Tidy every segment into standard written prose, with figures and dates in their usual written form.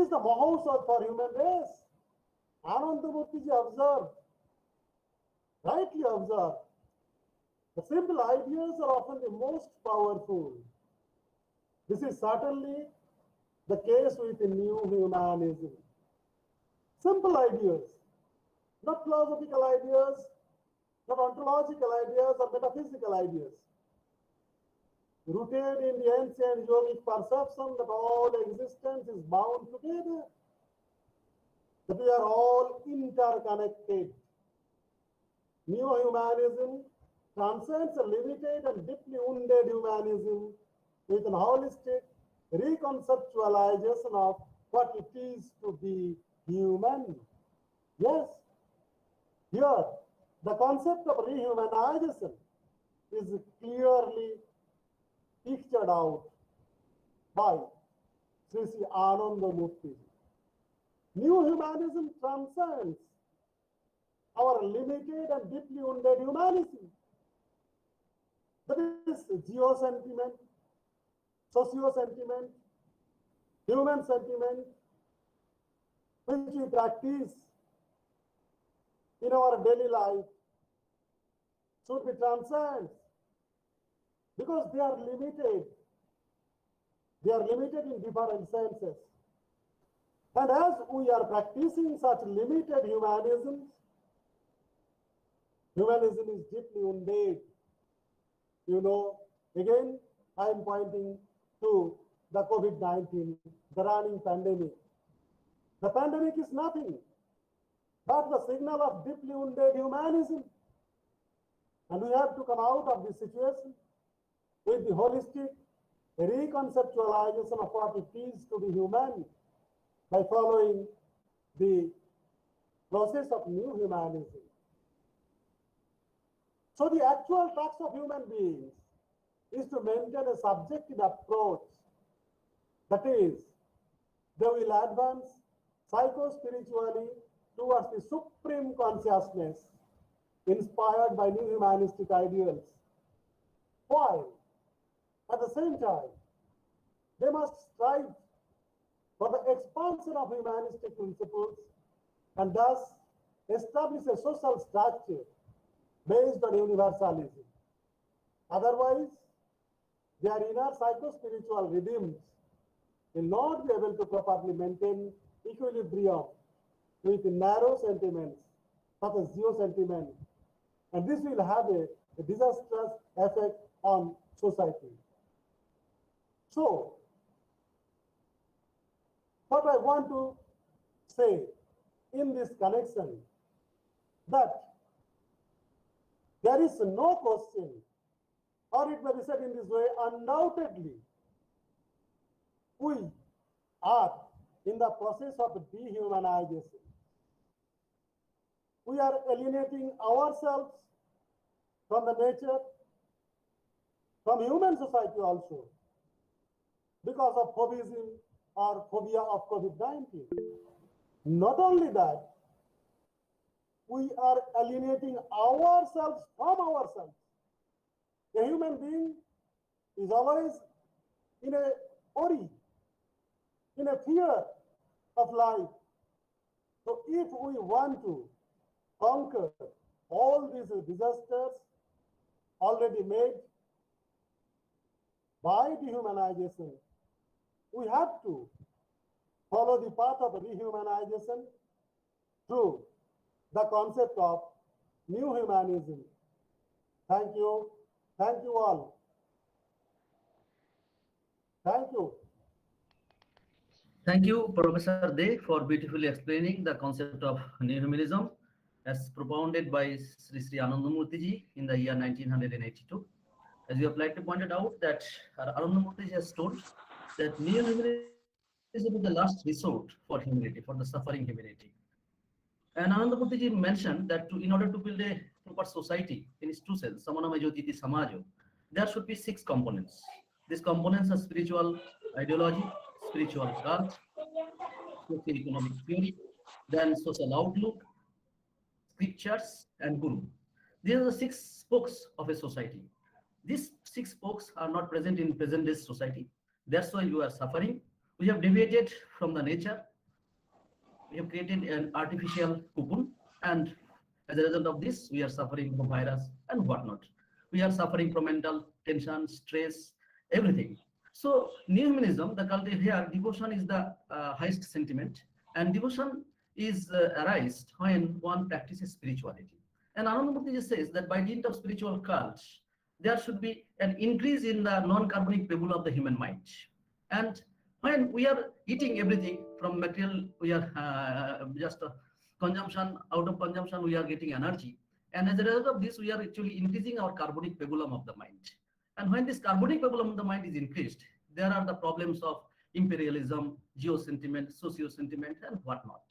is the Mahausav for human race? Anandamurtiji observed, rightly observed, the simple ideas are often the most powerful. This is certainly the case with new humanism. Simple ideas, not philosophical ideas, not ontological ideas or metaphysical ideas, rooted in the ancient yogic perception that all existence is bound together, that we are all interconnected. Neo-humanism transcends a limited and deeply wounded humanism with an holistic reconceptualization of what it is to be human. Yes, here the concept of rehumanization is clearly pictured out by Sri Anandamurtiji. New humanism transcends our limited and deeply wounded humanism. That is geo-sentiment, socio-sentiment, human sentiment, which we practice in our daily life, should be transcended because they are limited. They are limited in different senses. And as we are practicing such limited humanism is deeply wounded. You know, again, I am pointing to the COVID-19, the running pandemic. The pandemic is nothing but the signal of deeply wounded humanism. And we have to come out of this situation with the holistic reconceptualization of what it is to be human by following the process of new humanism. So the actual task of human beings is to maintain a subjective approach. That is, they will advance psycho-spiritually towards the supreme consciousness inspired by new humanistic ideals. While at the same time, they must strive for the expansion of humanistic principles and thus establish a social structure based on universalism. Otherwise, their inner psycho-spiritual rhythms will not be able to properly maintain equilibrium with narrow sentiments such as geo-sentiment, and this will have a disastrous effect on society. So, what I want to say in this connection, that there is no question, or it may be said in this way, undoubtedly, we are in the process of dehumanization. We are alienating ourselves from the nature, from human society also, because of phobism or phobia of COVID-19. Not only that, we are alienating ourselves from ourselves. A human being is always in a worry, in a fear of life. So if we want to conquer all these disasters already made by dehumanization, we have to follow the path of rehumanization through the concept of new humanism. Thank you. Thank you all. Thank you. Thank you, Professor De, for beautifully explaining the concept of new humanism as propounded by Sri Anandamurtiji in the year 1982. As you have likely pointed out, that Anandamurtiji has told that new humanism is the last resort for humanity, for the suffering humanity. And Anandamurtiji mentioned that in order to build a proper society in its true sense, Samanamajyoti Samajo, there should be 6 components. These components are spiritual ideology, spiritual cult, socio-economic theory, then social outlook, scriptures, and guru. These are the 6 spokes of a society. These 6 spokes are not present in present day society. That's why you are suffering. We have deviated from the nature. We have created an artificial cocoon, and as a result of this, we are suffering from virus and whatnot. We are suffering from mental tension, stress, everything. So, new humanism, the culture here, devotion is the highest sentiment, and devotion is arised when one practices spirituality. And Anandamurtiji says that by dint of spiritual cult, there should be an increase in the non-carbonic level of the human mind. And when we are eating everything from material, we are just consumption, out of consumption, we are getting energy. And as a result of this, we are actually increasing our carbonic pabulum of the mind. And when this carbonic pabulum of the mind is increased, there are the problems of imperialism, geo-sentiment, socio-sentiment, and whatnot.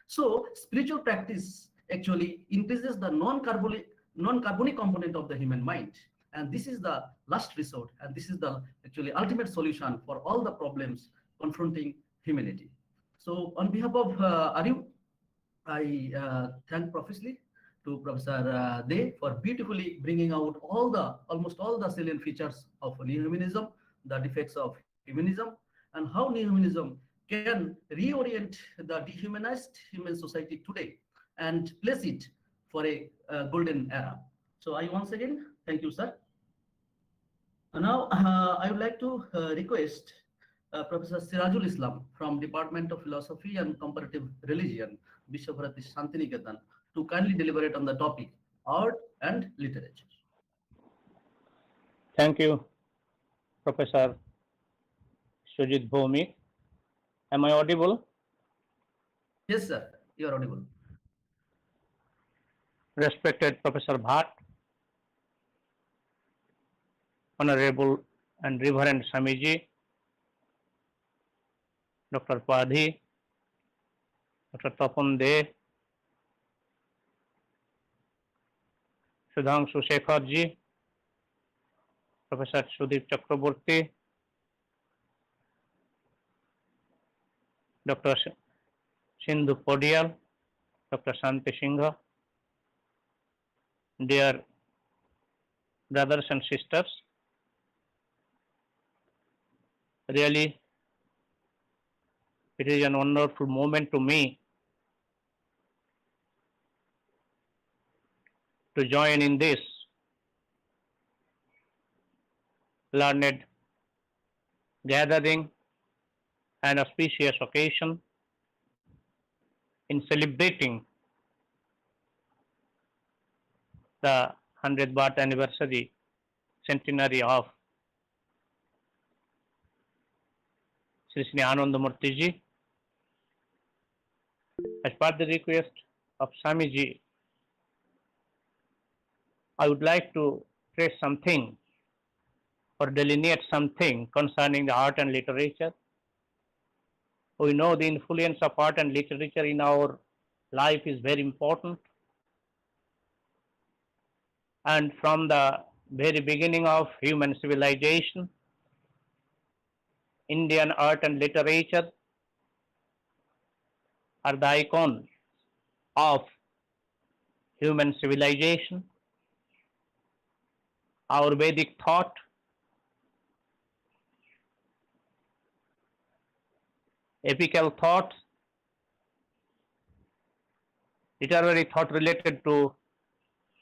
So spiritual practice actually increases the non-carbonic component of the human mind. And this is the last resort, and this is the actually ultimate solution for all the problems confronting humanity. So on behalf of Ariu, I thank profusely to Professor De for beautifully bringing out almost all the salient features of new humanism, the defects of humanism, and how new humanism can reorient the dehumanized human society today and place it for a golden era. So I once again thank you, sir. Now I would like to request Professor Sirajul Islam from Department of Philosophy and Comparative Religion, Vishwabharati Shantiniketan, to kindly deliberate on the topic art and literature. Thank you, Professor Sujit Bhumi. Am I audible? Yes, sir, you are audible. Respected Professor Bhatt, Honorable and Reverend Swamiji, Dr. Padhi, Dr. Tapan De, Sudhanshu Shekharji, Professor Sudip Chakraborty, Dr. Sindhu Podial, Dr. Shanti Singha, dear brothers and sisters, really it is a wonderful moment to me to join in this learned gathering and auspicious occasion in celebrating the 100th birth anniversary centenary of Sri Anandamurtiji. As per the request of Swamiji, I would like to trace something or delineate something concerning the art and literature. We know the influence of art and literature in our life is very important. And from the very beginning of human civilization, Indian art and literature are the icons of human civilization. Our Vedic thought, epical thought, literary thought related to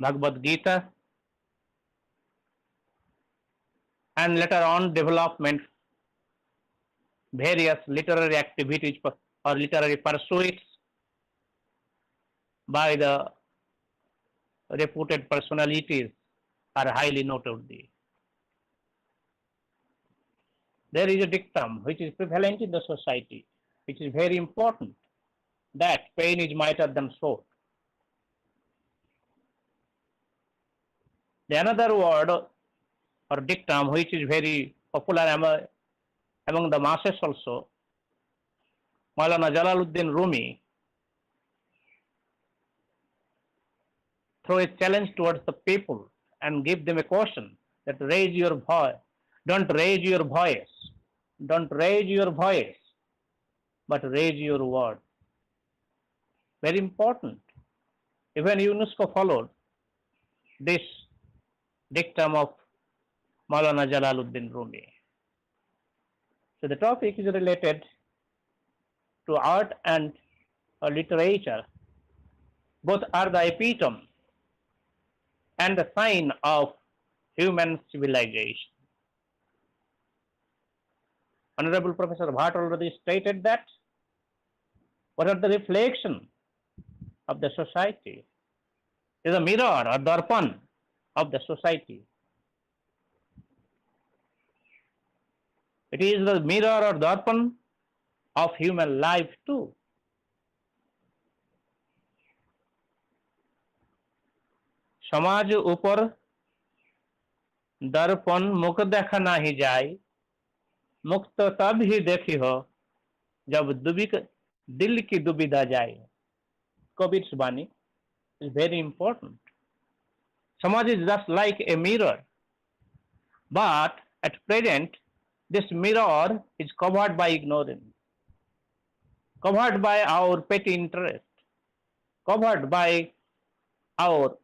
Bhagavad Gita, and later on development, various literary activities or literary pursuits by the reputed personalities are highly noteworthy. There is a dictum which is prevalent in the society, which is very important, that pain is mightier than sword. The another word or dictum which is very popular among the masses also, Maulana Jalaluddin Rumi throw a challenge towards the people and give them a caution that raise your voice, don't raise your voice, don't raise your voice, but raise your word. Very important. Even UNESCO followed this dictum of Maulana Jalaluddin Rumi. So the topic is related to art and or literature, both are the epitome and the sign of human civilization. Honorable Professor Bhatt already stated that what are the reflection of the society? It is a mirror or darpan of the society. It is the mirror or darpan of human life too. समाज ऊपर दर्पण मुख देखा नहीं जाए, मुक्त तब ही देखी हो जब दिल की दुविधा जाए. Kabir's Bani is very important. Samaj is just like a mirror, but at present this mirror is covered by ignorance, covered by our petty interest, covered by our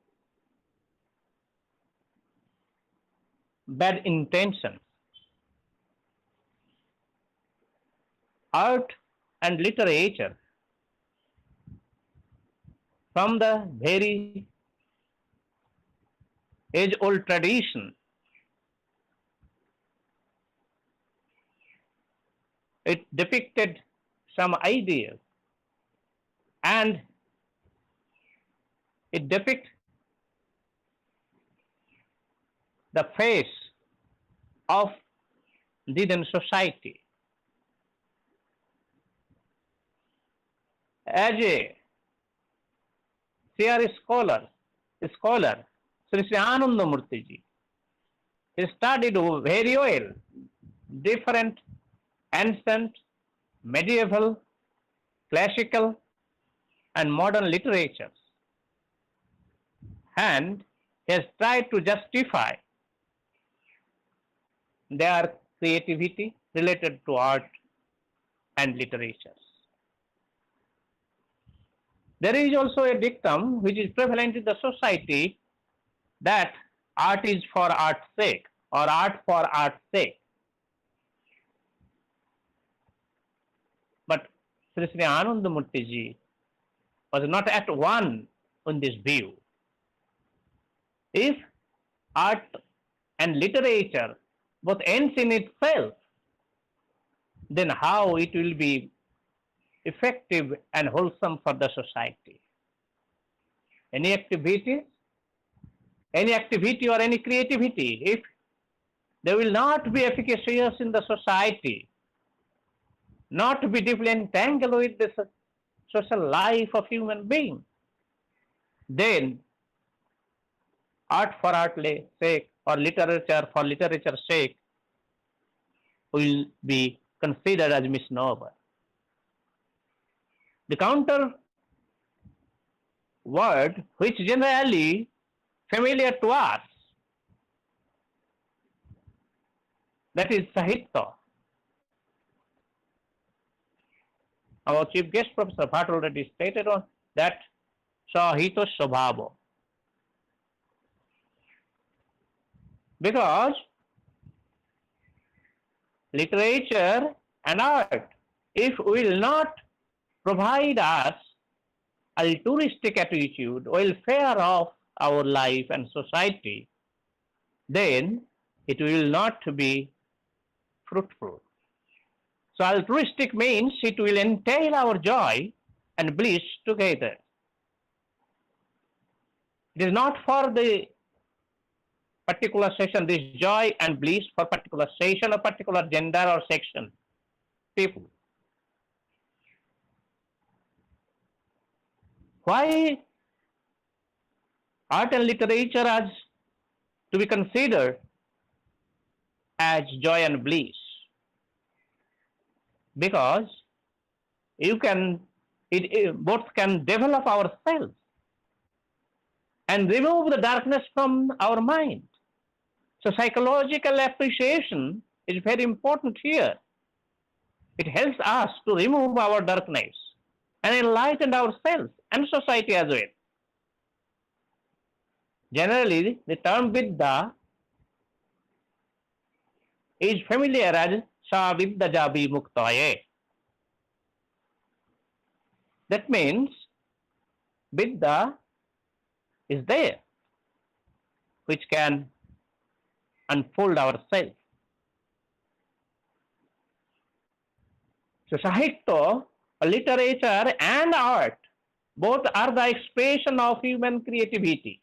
bad intentions. Art and literature, from the very age-old tradition, it depicted some ideas and it depicts the face of Indian society. As a CR scholar, Sri Anandamurtiji, he studied very well different ancient, medieval, classical, and modern literatures, and he has tried to justify their creativity related to art and literatures. There is also a dictum which is prevalent in the society that art is for art's sake or art for art's sake. But Sri Anandamurtiji was not at one on this view. If art and literature both ends in itself, then how it will be effective and wholesome for the society? Any activity or any creativity, if they will not be efficacious in the society, not to be deeply entangled with the social life of human being, then art for art's sake or literature for literature's sake will be considered as misnomer. The counter word which generally familiar to us, that is Sahitya. Our chief guest, Professor Bhatt, already stated on that Sahitya Swabhava. Because literature and art, if we will not provide us altruistic attitude, welfare of our life and society, then it will not be fruitful. So altruistic means it will entail our joy and bliss together. It is not for the particular section, this joy and bliss for particular section or particular gender or section people. Why art and literature as to be considered as joy and bliss? Because both can develop ourselves and remove the darkness from our mind. So psychological appreciation is very important here. It helps us to remove our darkness and enlighten ourselves and society as well. Generally, the term Vidya is familiar as Sa Vidya Jabi Muktaye. That means Vidya is there, which can unfold ourselves. So Sahitya, literature and art, both are the expression of human creativity.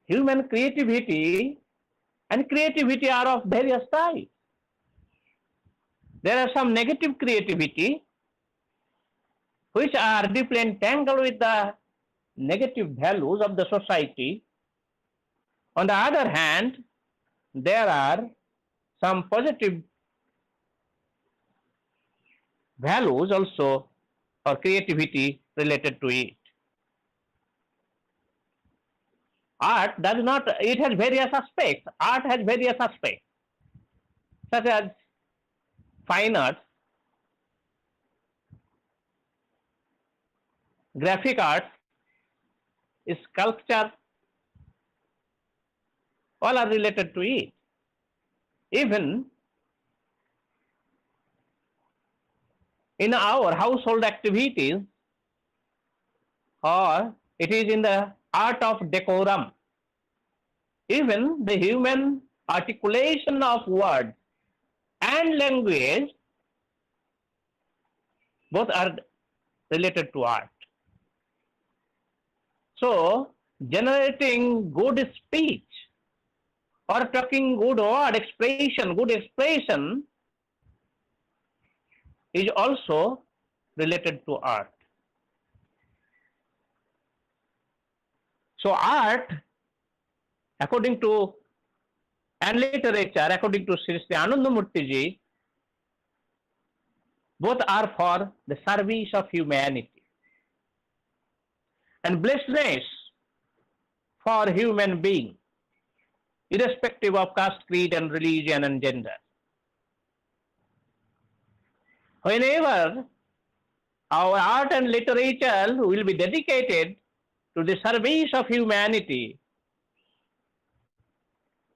Human creativity and creativity are of various types. There are some negative creativity which are deeply entangled with the negative values of the society. On the other hand, there are some positive values also or creativity related to it. Art does not, it has various aspects. Art has various aspects, such as fine arts, graphic arts, sculpture, all are related to it. Even in our household activities, or it is in the art of decorum, even the human articulation of words and language, both are related to art. So, generating good speech or talking good word good expression is also related to art. So art, according to, and literature, according to Sri Anandamurtiji, both are for the service of humanity and blessedness for human being, irrespective of caste, creed, and religion and gender. Whenever our art and literature will be dedicated to the service of humanity,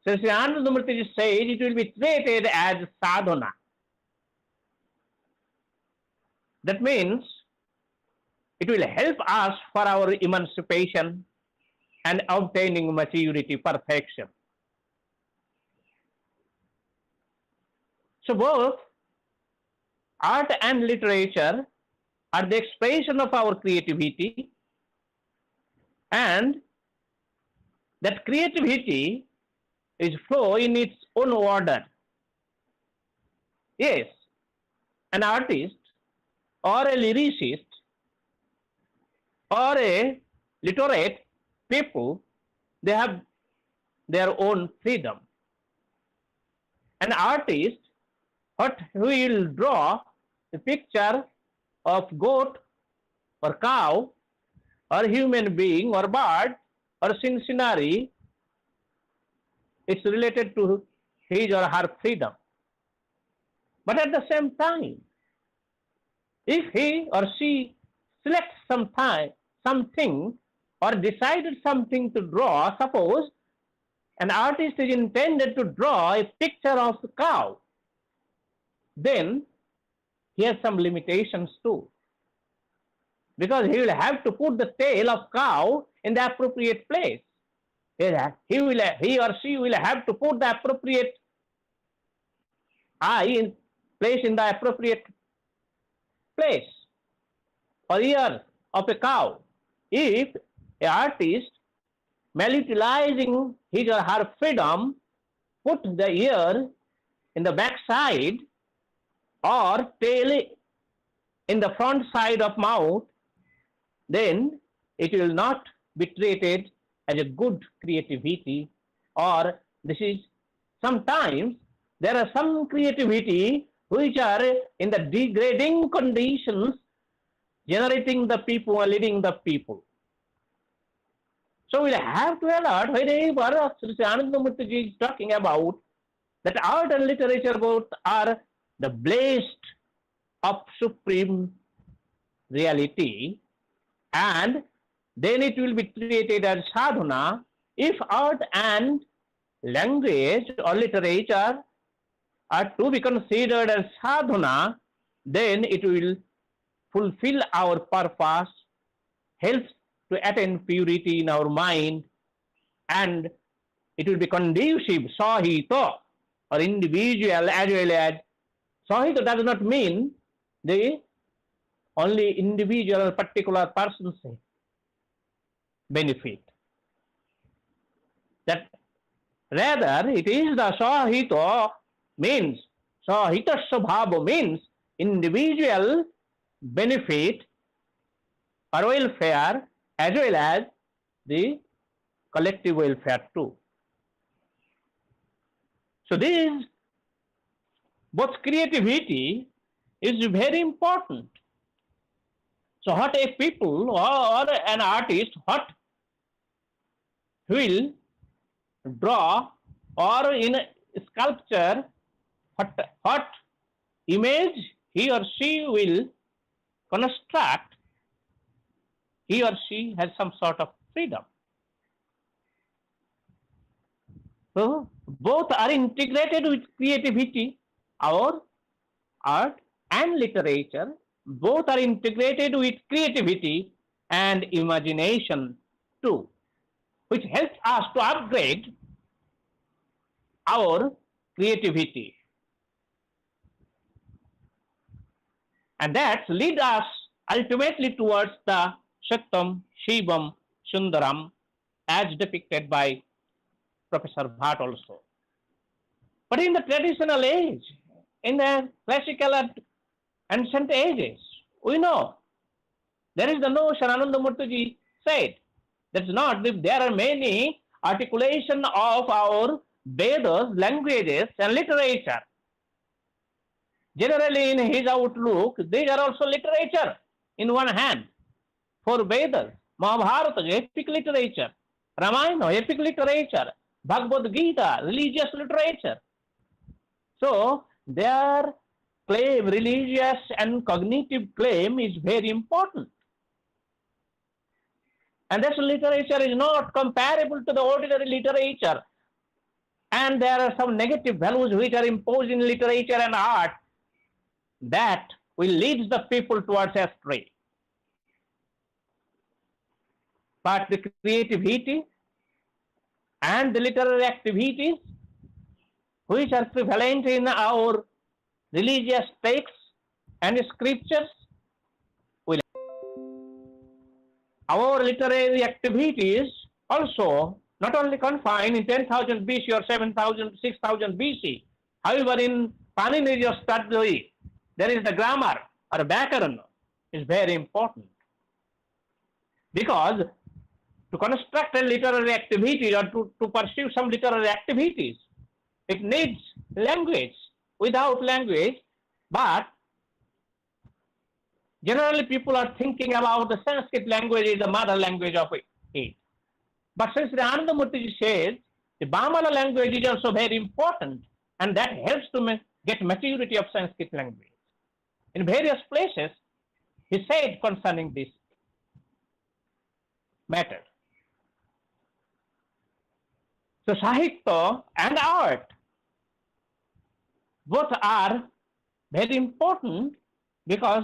Sri Anandamurtiji says it will be treated as sadhana. That means it will help us for our emancipation and obtaining maturity, perfection. So both art and literature are the expression of our creativity, and that creativity is flow in its own order. Yes, an artist or a lyricist or a literate people, they have their own freedom. An artist, what he will draw a picture of goat or cow or human being or bird or scenery, it's related to his or her freedom. But at the same time, if he or she selects something or decided something to draw, suppose an artist is intended to draw a picture of the cow, then he has some limitations too, because he will have to put the tail of cow in the appropriate place. He or she will have to put the appropriate eye in place in the appropriate place, or ear of a cow. If an artist, malutilizing his or her freedom, put the ear in the back side or tail in the front side of mouth, then it will not be treated as a good creativity. Or this is, sometimes there are some creativity which are in the degrading conditions, generating the people or leading the people. So we'll have to alert whenever Sri Anandamurtiji is talking about that art and literature both are the blessed of supreme reality, and then it will be treated as sadhana. If art and language or literature are to be considered as sadhana, then it will fulfill our purpose, helps to attain purity in our mind, and it will be conducive, sahita, or individual as well as sahita does not mean the only individual particular person's benefit. That rather it is the sahita means sahita svabha means individual benefit or welfare as well as the collective welfare too. So this both creativity is very important. So what a people or an artist what will draw or in a sculpture what image he or she will construct, he or she has some sort of freedom. So both are integrated with creativity. Our art and literature both are integrated with creativity and imagination too, which helps us to upgrade our creativity. And that leads us ultimately towards the Satyam, Shivam, Sundaram as depicted by Professor Bhatt also. But in the traditional age, in the classical and ancient ages, we know there is the notion Anandamurtiji said, that's not if there are many articulation of our Vedas, languages and literature. Generally in his outlook, these are also literature in one hand. For Vedas, Mahabharata, epic literature, Ramayana, epic literature, Bhagavad Gita, religious literature. So their claim, religious and cognitive claim is very important. And this literature is not comparable to the ordinary literature. And there are some negative values which are imposed in literature and art that will lead the people towards astray. But the creativity and the literary activities which are prevalent in our religious texts and scriptures, our literary activities also not only confined in 10,000 BC or 7,000, 6,000 BC. However, in Paniniri's study, there is the grammar or Vyakaran is very important. Because to construct a literary activity or to pursue some literary activities, it needs language. Without language, but generally people are thinking about the Sanskrit language is the mother language of it. But since the Anandamurtiji says, the Bamala language is also very important and that helps to get maturity of Sanskrit language. In various places, he said concerning this matter. So Sahitya and art both are very important because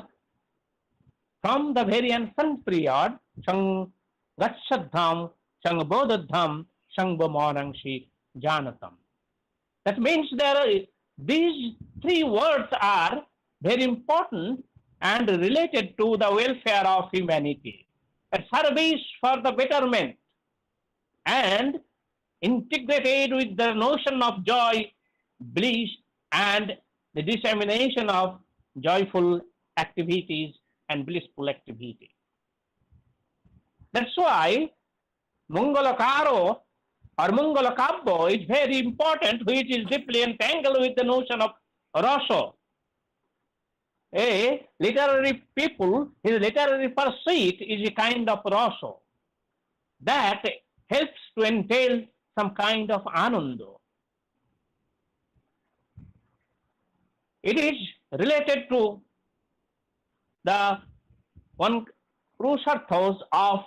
from the very ancient period, Sang Gatsadham, Sang Bodhadham, Sang Bomanangshi Janatam. That means these three words are very important and related to the welfare of humanity, a service for the betterment and integrated with the notion of joy, bliss, and the dissemination of joyful activities and blissful activity. That's why Mangalakaro or Mangalakabbo is very important, which is deeply entangled with the notion of rasa. A literary people, his literary pursuit is a kind of rasa that helps to entail some kind of ananda. It is related to the one cruciatus of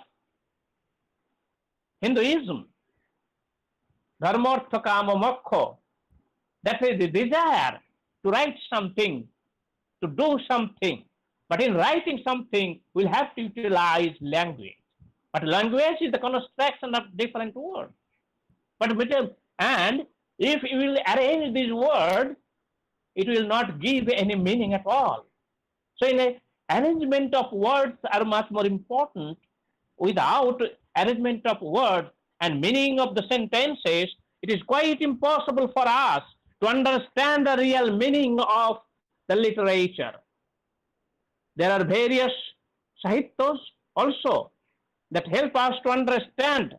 Hinduism, dharmartha kama moksha, that is the desire to write something, to do something. But in writing something, we'll have to utilize language. But language is the construction of different words. And if you will arrange these words, it will not give any meaning at all. So in a arrangement of words are much more important. Without arrangement of words and meaning of the sentences, it is quite impossible for us to understand the real meaning of the literature. There are various sahittas also that help us to understand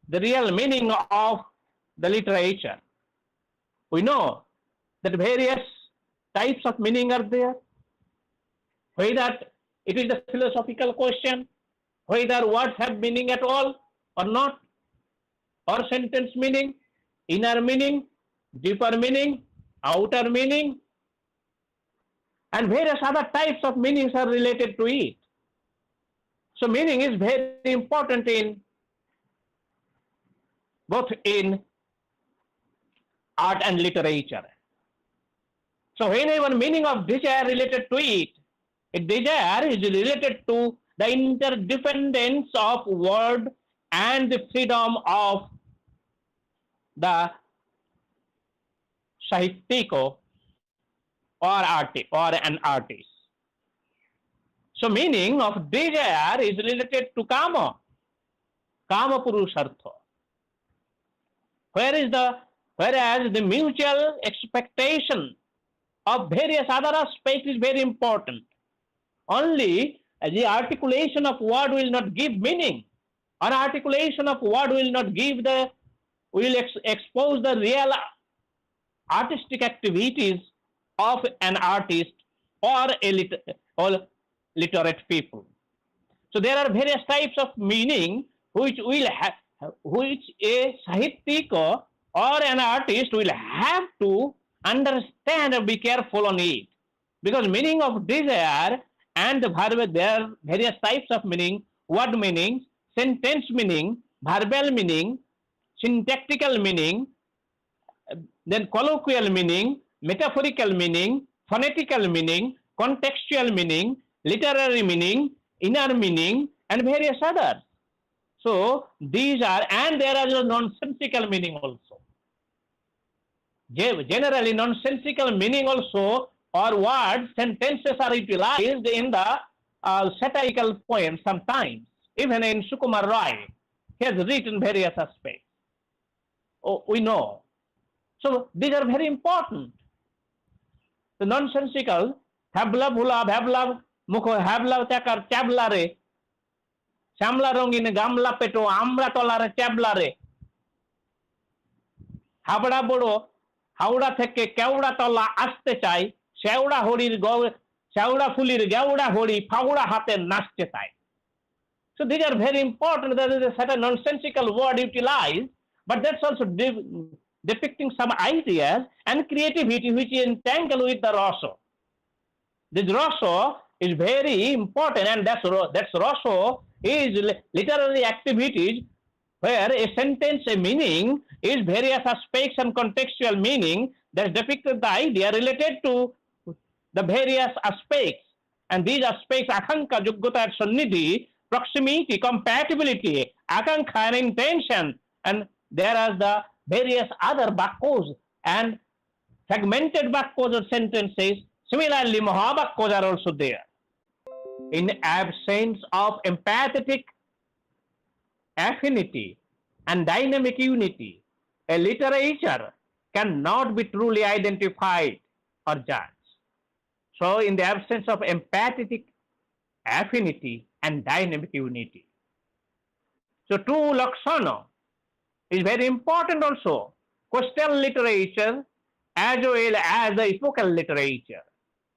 the real meaning of the literature. We know that various types of meaning are there, whether it is a philosophical question, whether words have meaning at all or not, or sentence meaning, inner meaning, deeper meaning, outer meaning, and various other types of meanings are related to it. So meaning is very important in both in art and literature. So whenever meaning of desire related to it, a desire is related to the interdependence of word and the freedom of the sahitiko or an artist. So meaning of desire is related to kama purushartha. Whereas the mutual expectation of various other aspects is very important. Only the articulation of word will not give meaning. Or articulation of word will not give expose the real artistic activities of an artist or literate people. So there are various types of meaning which a sahitika or an artist will have to understand and be careful on it. Because meaning of desire and the verb, there are various types of meaning: word meaning, sentence meaning, verbal meaning, syntactical meaning, then colloquial meaning, metaphorical meaning, phonetical meaning, contextual meaning, literary meaning, inner meaning, and various others. So these are, and there are nonsensical meaning also. Generally nonsensical meaning also, or words, sentences are utilized in the satirical poems sometimes. Even in Sukumar Roy, he has written various aspects. Oh, we know. So these are very important. The nonsensical, habla bhula, habla mukho, habla takar chabla re, shamla rongin gamla peto, amra tolare chabla re, habda bodo, hauda theke keuda tola aste chai, sheuda horir sheuda fulir geuda hori, fauda hate naste tai. So these are very important. There is a certain nonsensical word utilized, but that's also depicting some ideas and creativity which is entangled with the rasa. This rasa is very important, and that's rasa is literary activities where a sentence, a meaning is various aspects and contextual meaning that depicted the idea related to the various aspects. And these aspects, akanka, yogyata, and sannidhi, proximity, compatibility, akanka, and intention, and there are the various other bakkos and fragmented bakkos or sentences. Similarly, mahabakkos are also there. In absence of empathetic affinity and dynamic unity, a literature cannot be truly identified or judged. So in the absence of empathetic affinity and dynamic unity. So two lakshana is very important also. Coastal literature as well as the epochal literature.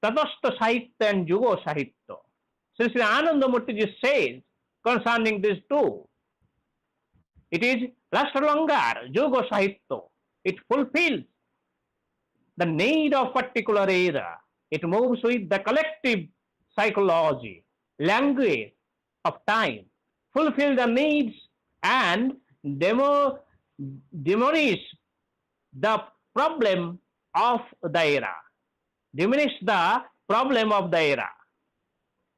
Tatastha Sahitya and Yugo Sahitya. Sri Anandamurtiji says concerning these two, it is Rashtralangar, Yugo Sahitya. It fulfills the need of particular era. It moves with the collective psychology, language of time, fulfill the needs and diminish the problem of the era, diminish the problem of the era.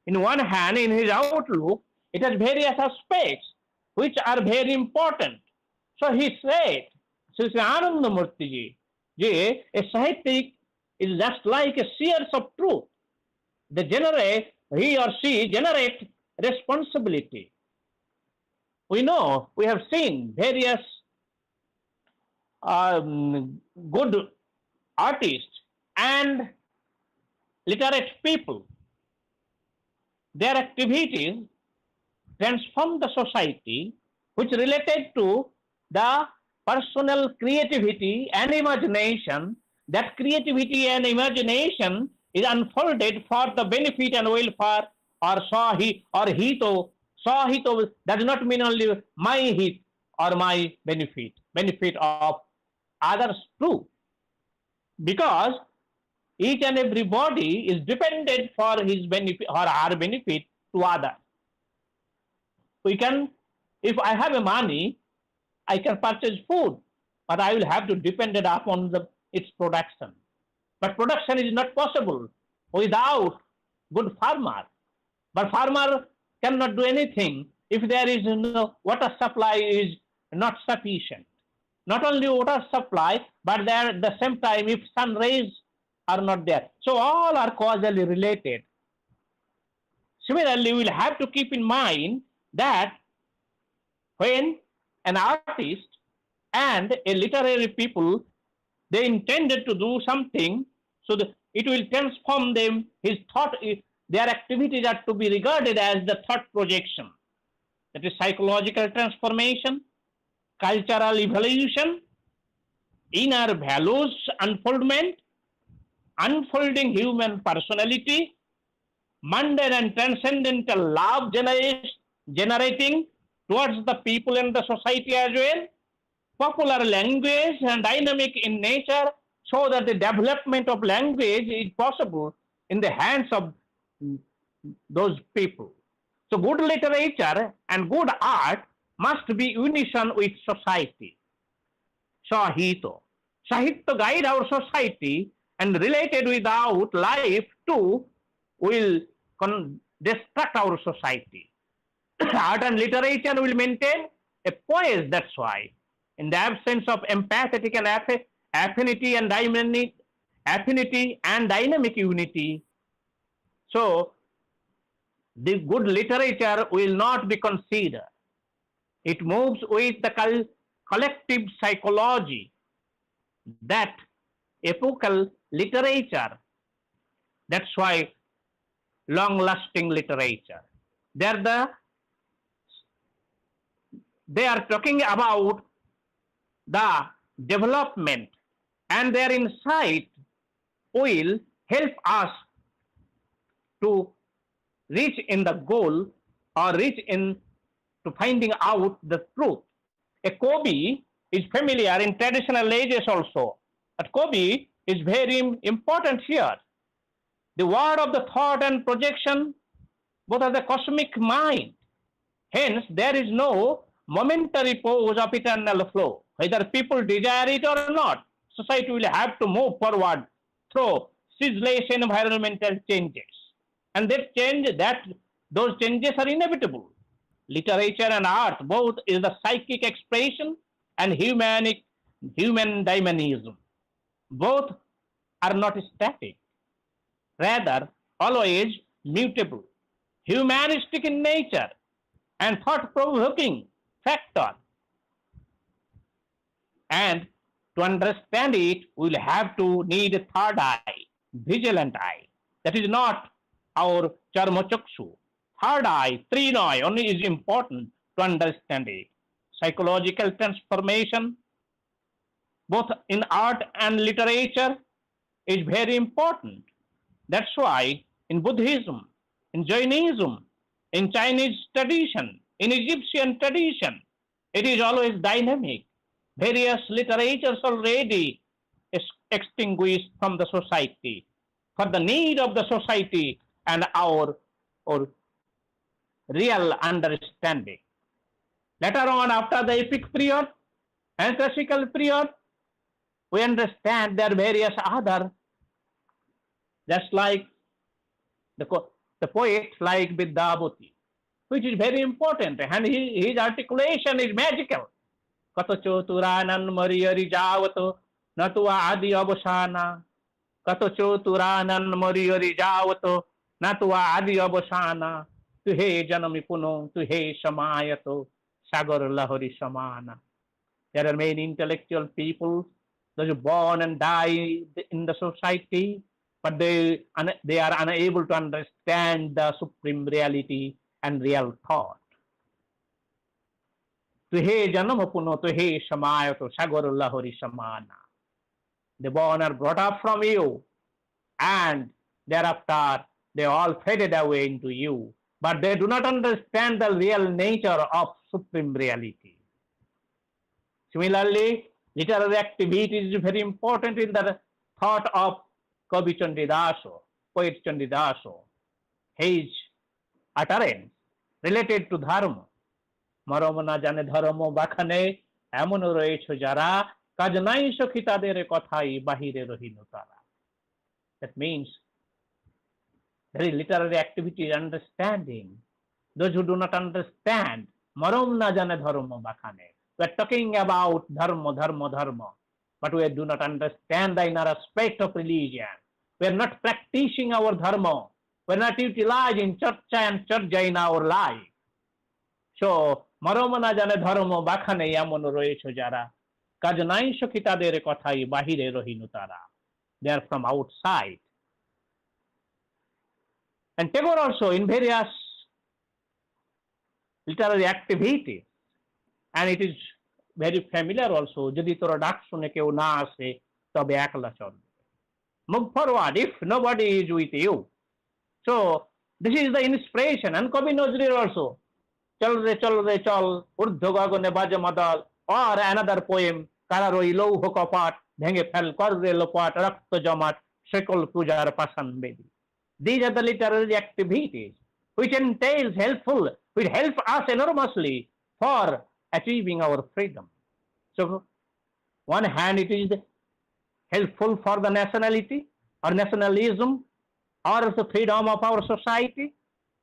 In one hand, in his outlook, it has various aspects which are very important. So he said, Sri Anandamurtiji, a Sahityik is just like a seers of truth. They generate, he or she generates responsibility. We know, we have seen various good artists and literate people. Their activities transform the society, which related to the personal creativity and imagination. That creativity and imagination is unfolded for the benefit and welfare or hito. Hito does not mean only my hit or my benefit of others too. Because each and everybody is dependent for his benefit or our benefit to others. We can, if I have a money, I can purchase food, but I will have to depend upon its production. But production is not possible without good farmer. But farmer cannot do anything if there is no water supply is not sufficient. Not only water supply, but there at the same time if sun rays are not there. So all are causally related. Similarly, we will have to keep in mind that when an artist and a literary people, they intended to do something, so that it will transform them, his thought, their activities are to be regarded as the thought projection. That is psychological transformation, cultural evolution, inner values unfoldment, unfolding human personality, mundane and transcendental love generating towards the people and the society as well, popular language and dynamic in nature, so that the development of language is possible in the hands of those people. So good literature and good art must be unison with society. Sahito. Sahitya guide our society, and related without life too will destruct our society. Art and literature will maintain a poise, that's why. In the absence of empathetic and affinity and dynamic unity, so the good literature will not be considered. It moves with the collective psychology, that epochal literature. That's why long-lasting literature. They are talking about the development, and their insight will help us to reach in the goal or reach in to finding out the truth. A Kobe is familiar in traditional ages also. But Kobe is very important here. The word of the thought and projection, both are the cosmic mind. Hence, there is no momentary pose of eternal flow. Whether people desire it or not, society will have to move forward through ceaseless environmental changes. And those changes are inevitable. Literature and art both is the psychic expression and human dynamism. Both are not static, rather always mutable, humanistic in nature, and thought-provoking factor. And to understand it, we will have to need a third eye, vigilant eye. That is not our charmachakshu. Third eye, three eye only is important to understand it. Psychological transformation, both in art and literature, is very important. That's why in Buddhism, in Jainism, in Chinese tradition, in Egyptian tradition, it is always dynamic. Various literatures already extinguished from the society for the need of the society and our real understanding. Later on, after the epic period and classical period, we understand there are various other, just like the poet like Vidyavati, which is very important, and his articulation is magical. Kato choturanan mariyari javato natua adi abosana. Kato choturanan mariyari javato natua adi abosana. Tuhe janami puno, tuhe shamayato, sagar lahori samana. There are many intellectual people, those who born and die in the society, but they are unable to understand the supreme reality and real thought. Tuhe janama puno, tuhe shamayato, sagar lahori samana. The born are brought up from you, and thereafter they all faded away into you. But they do not understand the real nature of supreme reality. Similarly, literary activity is very important in the thought of Kavi Chandidaso, poet Chandidaso. His utterance related to dharma. Marom na jane dharma bakhane emon royecho jara kaj nai sokhi tader kothai bahire rohino tara. That means there is literary activity understanding. Those who do not understand, marom na jane dharma bakhane. We are talking about dharma, dharma, dharma, but we do not understand the inner aspect of religion. We are not practicing our dharma. We are not utilizing charcha and charja in our life. So, marom na jane dharma bakhane emon royecho jara kaj nai sokhi tader kothai bahire rohino tara. They are from outside. And Tagore also in various literary activities, and it is very familiar also, Jadi Tora Dak Sune Keu Na Ase Tobe Ekla Cholbe. Move forward if nobody is with you. So this is the inspiration, and Kavi Nazrul also, Chal Re Chal, Urdhva Gagane Baja Madal, or another poem, Kararoi Lo Hokapat, Bhenge Fel Korre Lopat, Rakta Jamat, Shekol Pujar Pasan Bedi. These are the literary activities which entails helpful, which help us enormously for achieving our freedom. So, one hand it is helpful for the nationality or nationalism or the freedom of our society.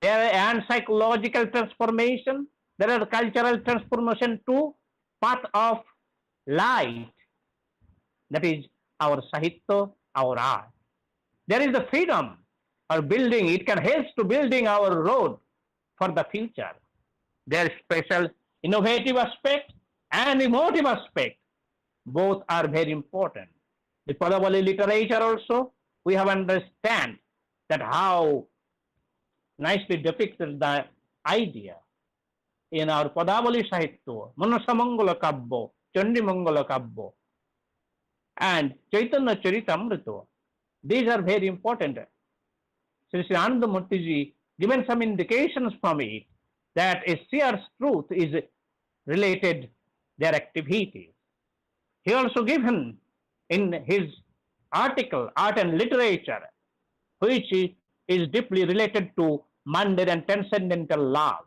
There are psychological transformation. There are cultural transformation too. Path of light. That is our sahitya, our art. There is the freedom or building. It can help to building our road for the future. There is special innovative aspect and emotive aspect. Both are very important. The Padavali literature also, we have understand that how nicely depicted the idea in our Padavali Sahitya, Manasamangala Kabbo, Chandimangala Kabbo, and Chaitanya Charitamrita. These are very important. Sri Anandamurtiji given some indications from it that a seer's truth is related their activities. He also given in his article, Art and Literature, which is deeply related to mundane and transcendental love.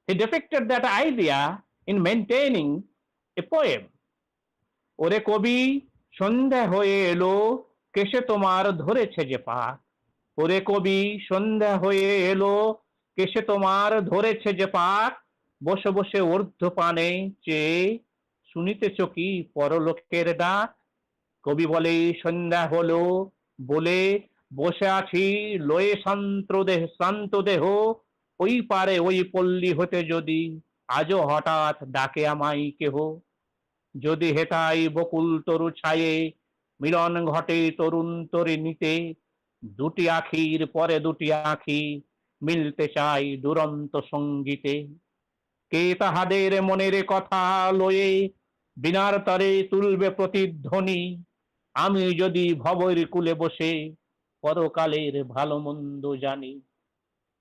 He depicted that idea in maintaining a poem. Ore kobi সন্ধ্যা হয়ে এলো কেসে তোমার ধরেছে যে পাক ওরে কবি সন্ধ্যা হয়ে এলো কেসে তোমার ধরেছে যে পাক বসে বসে ঊর্ধ্বপানে চেয়ে শুনিতেছ কি পরলোকের ডাক কবি বলে সন্ধ্যা হলো বলে বসে আছি লয়ে শান্ত দেহ ওই পারে ওই পল্লী হতে যদি আজও হঠাৎ ডাকে আমায় কেহ যদি হেতাই বকুল তরু ছায়ে মিলন ঘটে তরুণ তরুণীতে দুটি আখির পরে দুটি আখি মিলতে চাই দুরন্ত সঙ্গীতে কে তাহাদের মনের কথা লয়ে বিনার তরে তুলবে প্রতিধ্বনি আমি যদি ভবের কুলে বসে পরকালের ভালো মন্দ জানি.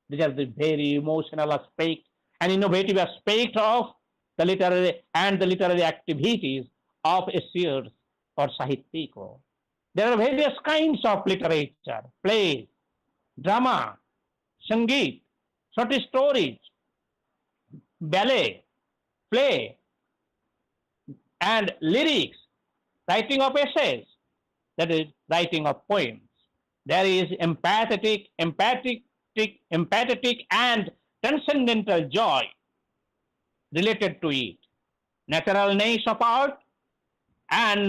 These are the very emotional aspect and innovative aspect of the literary activities of a seer or sahitiko. There are various kinds of literature: plays, drama, sangeet, short stories, ballet, play, and lyrics, writing of essays, that is, writing of poems. There is empathetic and transcendental joy related to it. Naturalness of art and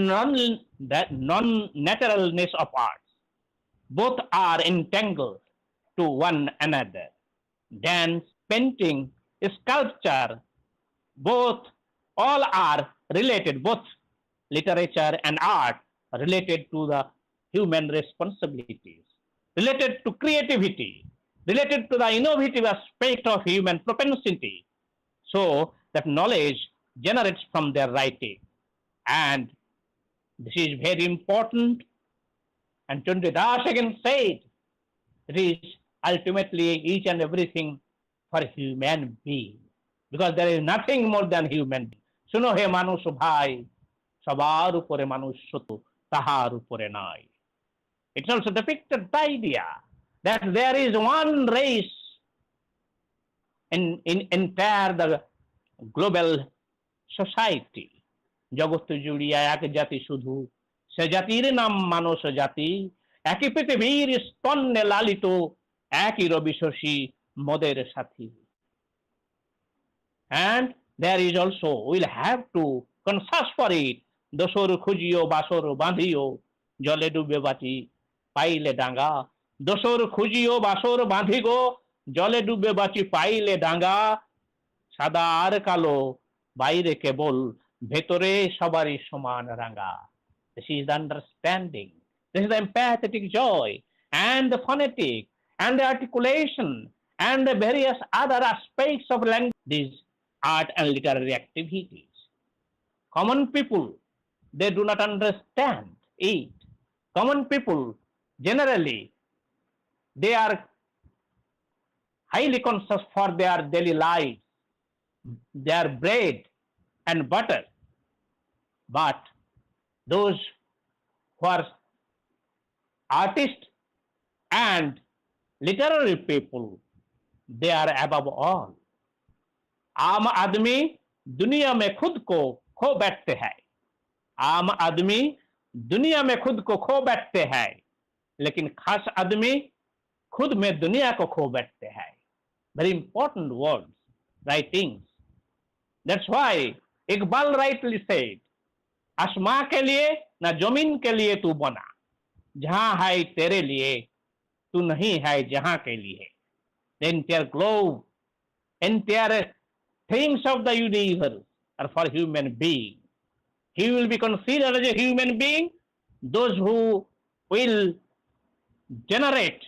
non-naturalness of art. Both are entangled to one another. Dance, painting, sculpture, all are related, both literature and art are related to the human responsibilities, related to creativity, related to the innovative aspect of human propensity, so that knowledge generates from their writing. And this is very important. And Chandra Das again said, it is ultimately each and everything for human being, because there is nothing more than human being. Suno he manush bhai, sabar upore manushya to tahar upore nai. It's also depicted the idea that there is one race in entire the global society. জগৎ জুড়িয়া এক জাতি শুধু, সে জাতির নাম মানস জাতি, একই পৃথিবীর স্তন্যে লালিত, একই রবি শশী মদের সাথী. And there is also, we'll have to conscious for it, দোসর খুঁজিও বাসর বাঁধিও, জলে ডুবে বাঁচি পাইলে ডাঙ্গা, দোসর খুঁজিও বাসর বাঁধিগো, জলে ডুবে বাঁচি পাইলে ডাঙ্গা, সাদা আর কালো বাইরে কেবল, ভেতরে সবারই সমান রাঙ্গা. This is the understanding. This is the empathetic joy and the phonetic and the articulation and the various other aspects of language, these art and literary activities. Common people, they do not understand it. Common people, generally, they are highly conscious for their daily lives, their bread and butter. But those who are artists and literary people, they are above all. आम आदमी दुनिया में खुद को खो बैठते हैं. आम आदमी दुनिया में खुद को खो बैठते हैं, लेकिन खास आदमी खुद में दुनिया को खो बैठते हैं. Very important words, writings. That's why Iqbal rightly said, आसमां के लिए ना जमीन के लिए तू बना, जहां है तेरे लिए, तू नहीं है जहां के लिए. The entire globe, entire things of the universe are for human being. He will be considered as a human being, those who will generate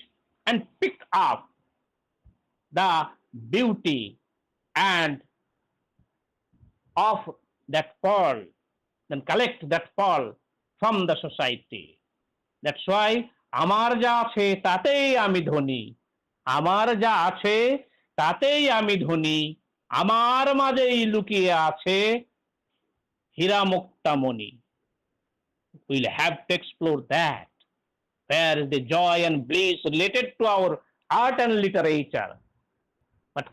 and pick up the beauty and of that pearl, then collect that pearl from the society. That's why আমার যা আছে তাতেই আমি ধনী, আমার যা আছে তাতেই আমি ধনী, আমার মাঝেই লুকিয়ে আছে হীরা Muktamoni. We'll have to explore that. Where is the joy and bliss related to our art and literature? But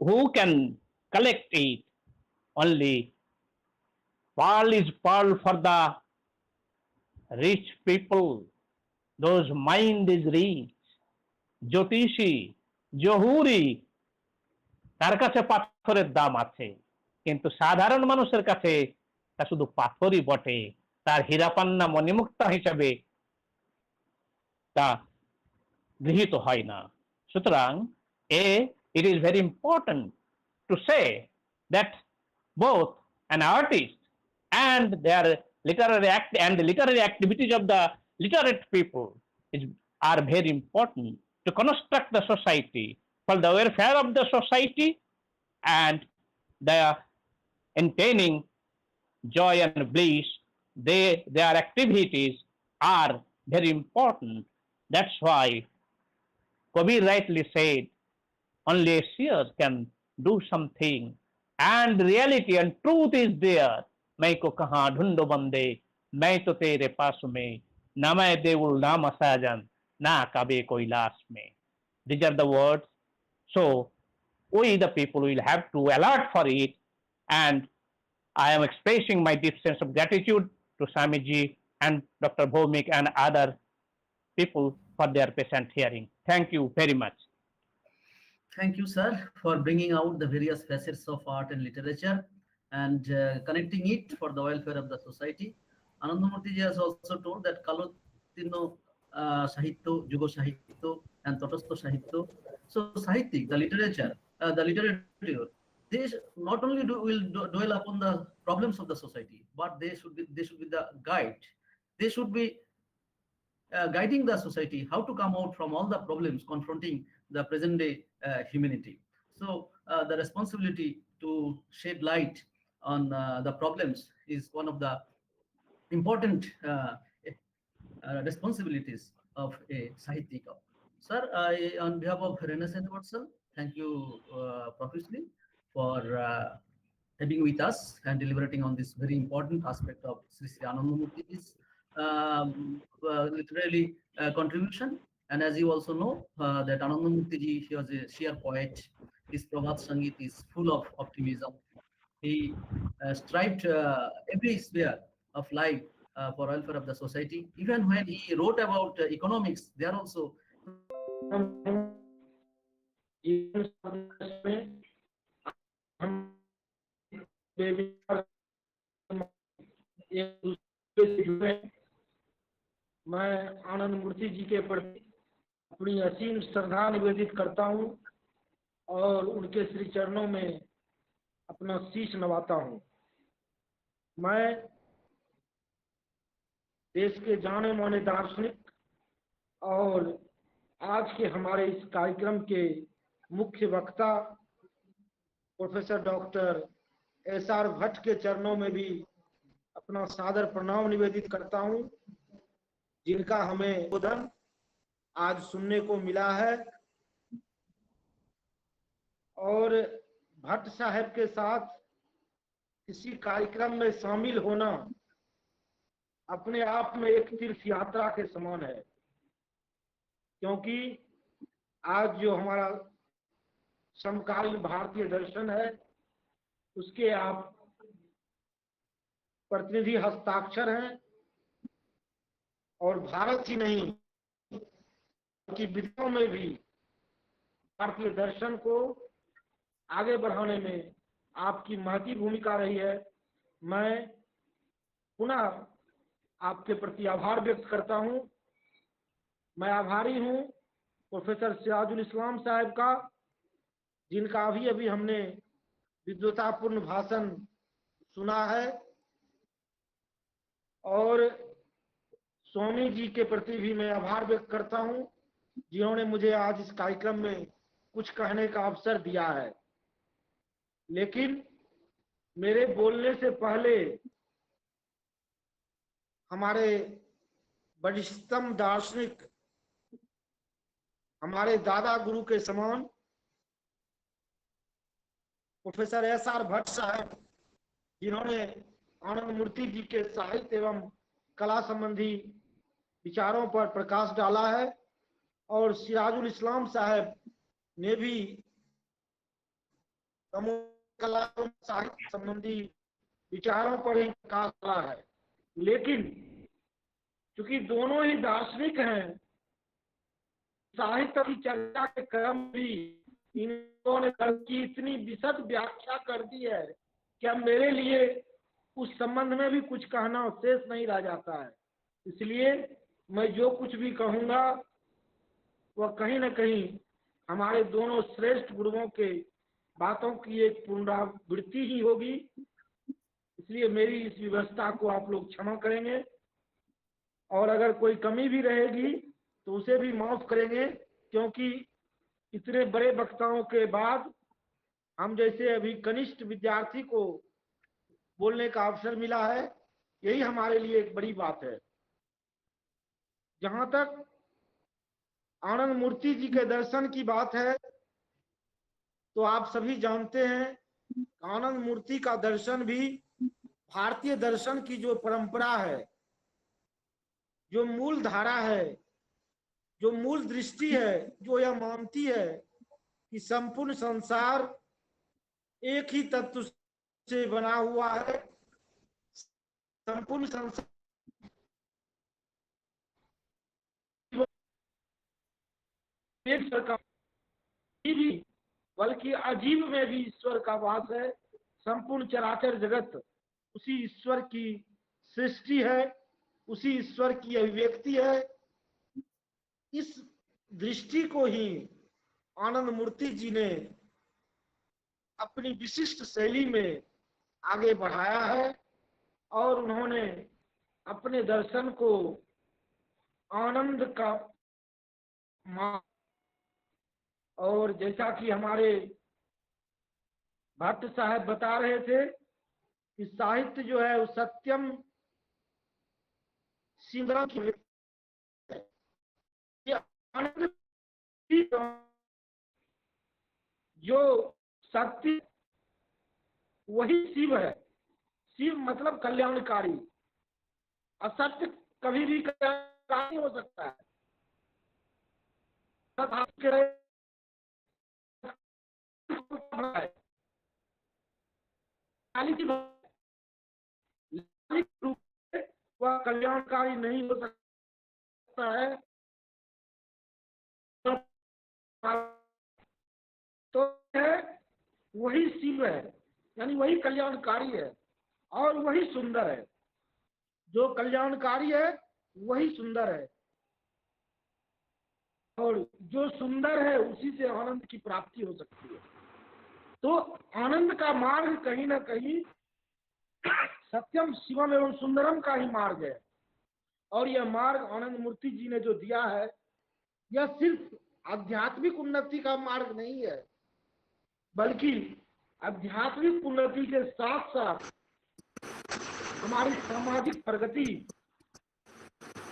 who can collect it? Only pearl is pearl for the rich people. Those mind is rich. জ্যোতিষী, জহুরি, তার কাছে পাথরের দাম আছে, কিন্তু সাধারণ মানুষের কাছে তা শুধু পাথরই বটে, তার হীরাপান্না মণিমুক্তা হিসাবে তা গৃহীত হয় না. সুতরাং it is very important to say that both an artist and their literary act and the literary activities of the literate people are very important to construct the society for the welfare of the society and the attaining joy and bliss. Their activities are very important. That's why Kabir rightly said, only a seer can do something, and reality and truth is there. मैं को कहाँ ढूंढो बंदे, मैं तो तेरे पास में, ना मैं देवुल ना मसाजन, ना कबे कोई लाश में. These are the words. So we the people will have to alert for it, and I am expressing my deep sense of gratitude to Swamiji and Dr. Bhomik and other people for their patient hearing. Thank you very much. Thank you, sir, for bringing out the various facets of art and literature and connecting it for the welfare of the society. Anandamurtiji has also told that Kalotino Sahitya, Yugo Sahitya, and Tatastha Sahitya. So, Sahityik, the literature, they not only will dwell upon the problems of the society, but they should be the guide. They should be guiding the society how to come out from all the problems confronting the present day humanity. So the responsibility to shed light on the problems is one of the important responsibilities of a Sahityika. Sir, on behalf of Renaissance Universal, thank you profusely for having with us and deliberating on this very important aspect of Sri Anandamurtiji's literary contribution. And as you also know, that Anandamurtiji, he was a sheer poet. His Prabhat Sangeet is full of optimism. He strived every sphere of life for welfare of the society. Even when he wrote about economics, there also मैं आनंदमूर्ति जी के प्रति अपनी असीम श्रद्धा निवेदित करता हूँ और उनके श्री चरणों में अपना शीश नवाता हूँ। मैं देश के जाने माने दार्शनिक और आज के हमारे इस कार्यक्रम के मुख्य वक्ता प्रोफेसर डॉक्टर SR भट्ट के चरणों में भी अपना सादर प्रणाम निवेदित करता हूँ, जिनका हमें उद्बोधन आज सुनने को मिला है। और भट्ट साहब के साथ किसी कार्यक्रम में शामिल होना अपने आप में एक तीर्थ यात्रा के समान है, क्योंकि आज जो हमारा समकालीन भारतीय दर्शन है उसके आप प्रतिनिधि हस्ताक्षर हैं और भारत ही नहीं कि विदेशों में भी भारतीय दर्शन को आगे बढ़ाने में आपकी महती भूमिका रही है। मैं पुनः आपके प्रति आभार व्यक्त करता हूं। मैं आभारी हूं प्रोफेसर सिराजुल इस्लाम साहब का, जिनका अभी हमने विद्वतापूर्ण भाषण सुना है, और स्वामी जी के प्रति भी मैं आभार व्यक्त करता हूं, जिन्होंने मुझे आज इस कार्यक्रम में कुछ कहने का अवसर दिया है। लेकिन मेरे बोलने से पहले हमारे वरिष्ठतम दार्शनिक, हमारे दादा गुरु के समान प्रोफेसर SR भट्ट साहब, जिन्होंने आनंदमूर्ति जी के साहित्य एवं कला संबंधी विचारों पर प्रकाश डाला है, और सिराजुल इस्लाम साहब ने भी कला साहित्य संबंधी विचारों पर ही प्रकाश डाला है। लेकिन चूंकि दोनों ही दार्शनिक हैं, साहित्य की चर्चा के क्रम भी इन्होंने की इतनी विशद व्याख्या कर दी है कि अब मेरे लिए उस संबंध में भी कुछ कहना शेष नहीं रह जाता है। इसलिए मैं जो कुछ भी कहूंगा वह कहीं न कहीं हमारे दोनों श्रेष्ठ गुरुओं के बातों की एक पुनरावृत्ति ही होगी। इसलिए मेरी इस व्यवस्था को आप लोग क्षमा करेंगे, और अगर कोई कमी भी रहेगी तो उसे भी माफ करेंगे, क्योंकि इतने बड़े वक्ताओं के बाद हम जैसे अभी कनिष्ठ विद्यार्थी को बोलने का अवसर मिला है, यही हमारे लिए एक बड़ी बात है। जहां तक आनंदमूर्ति जी के दर्शन की बात है, तो आप सभी जानते हैं आनंदमूर्ति का दर्शन भी भारतीय दर्शन की जो परंपरा है, जो मूल धारा है, जो मूल दृष्टि है, जो यह मानती है कि संपूर्ण संसार एक ही तत्व से बना हुआ है, संपूर्ण संसार ईश्वर का भी बल्कि अजीब में भी ईश्वर का वास है। संपूर्ण चराचर जगत उसी ईश्वर की सृष्टि है, उसी ईश्वर की अभिव्यक्ति है। इस दृष्टि को ही आनंदमूर्ति जी ने अपनी विशिष्ट शैली में आगे बढ़ाया है और उन्होंने अपने दर्शन को आनंद का मार्ग, और जैसा कि हमारे भट्ट साहब बता रहे थे कि साहित्य जो है वो सत्यम शिवम की आनंद जो सत्य वही शिव है। शिव मतलब कल्याणकारी। असत्य कभी भी कल्याणकारी हो सकता है। वह कल्याणकारी नहीं हो सकता है। तो है वही शिव है, यानी वही कल्याणकारी है और वही सुंदर है। जो कल्याणकारी है वही सुंदर है और जो सुंदर है उसी से आनंद की प्राप्ति हो सकती है। तो आनंद का मार्ग कहीं ना कहीं सत्यम शिवम एवं सुंदरम का ही मार्ग है। और यह मार्ग आनंदमूर्ति जी ने जो दिया है, यह सिर्फ आध्यात्मिक उन्नति का मार्ग नहीं है, बल्कि आध्यात्मिक उन्नति के साथ साथ हमारी सामाजिक प्रगति,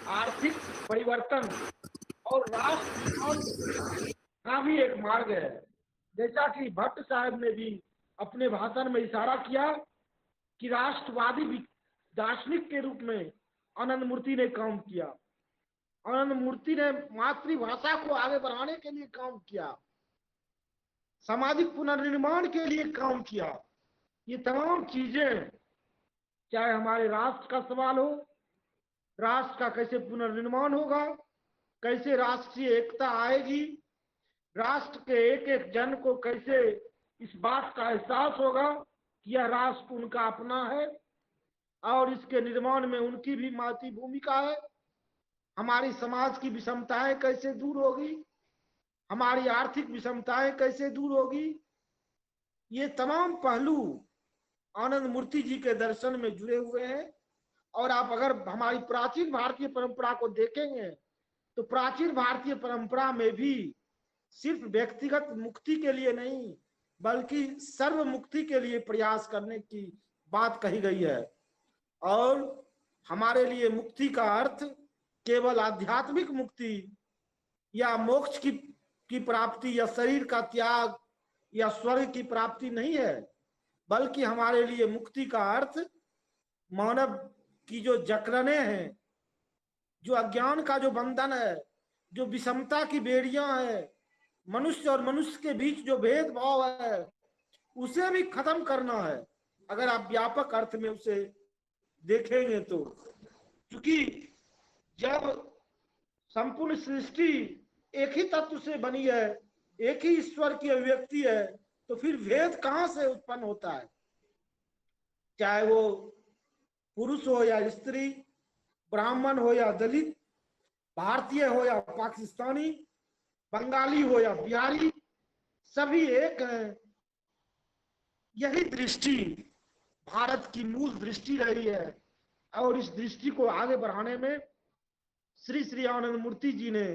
आर्थिक परिवर्तन और राष्ट्र निर्माण का भी एक मार्ग है। जैसा कि भट्ट साहब ने भी अपने भाषण में इशारा किया कि राष्ट्रवादी दार्शनिक के रूप में आनंदमूर्ति ने काम किया। आनंदमूर्ति ने मातृभाषा को आगे बढ़ाने के लिए काम किया, सामाजिक पुनर्निर्माण के लिए काम किया। ये तमाम चीजें, चाहे हमारे राष्ट्र का सवाल हो, राष्ट्र का कैसे पुनर्निर्माण होगा, कैसे राष्ट्रीय एकता आएगी, राष्ट्र के एक एक जन को कैसे इस बात का एहसास होगा कि यह राष्ट्र उनका अपना है और इसके निर्माण में उनकी भी महती भूमिका है। हमारी समाज की विषमताएं कैसे दूर होगी, हमारी आर्थिक विषमताएं कैसे दूर होगी, ये तमाम पहलू आनंदमूर्ति जी के दर्शन में जुड़े हुए हैं। और आप अगर हमारी प्राचीन भारतीय परंपरा को देखेंगे तो प्राचीन भारतीय परंपरा में भी सिर्फ व्यक्तिगत मुक्ति के लिए नहीं बल्कि सर्व मुक्ति के लिए प्रयास करने की बात कही गई है। और हमारे लिए मुक्ति का अर्थ केवल आध्यात्मिक मुक्ति या मोक्ष की प्राप्ति या शरीर का त्याग या स्वर्ग की प्राप्ति नहीं है, बल्कि हमारे लिए मुक्ति का अर्थ मानव की जो जकड़ने हैं, जो अज्ञान का जो बंधन है, जो विषमता की बेड़ियां है, मनुष्य और मनुष्य के बीच जो भेदभाव है, उसे भी खत्म करना है अगर आप व्यापक अर्थ में उसे देखेंगे तो। क्योंकि जब संपूर्ण सृष्टि एक ही तत्व से बनी है, एक ही ईश्वर की अभिव्यक्ति है, तो फिर भेद कहां से उत्पन्न होता है? चाहे वो पुरुष हो या स्त्री, ब्राह्मण हो या दलित, भारतीय हो या पाकिस्तानी, बंगाली हो या बिहारी, सभी एक हैं। यही दृष्टि भारत की मूल दृष्टि रही है और इस दृष्टि को आगे बढ़ाने में श्री श्री आनंदमूर्ति जी ने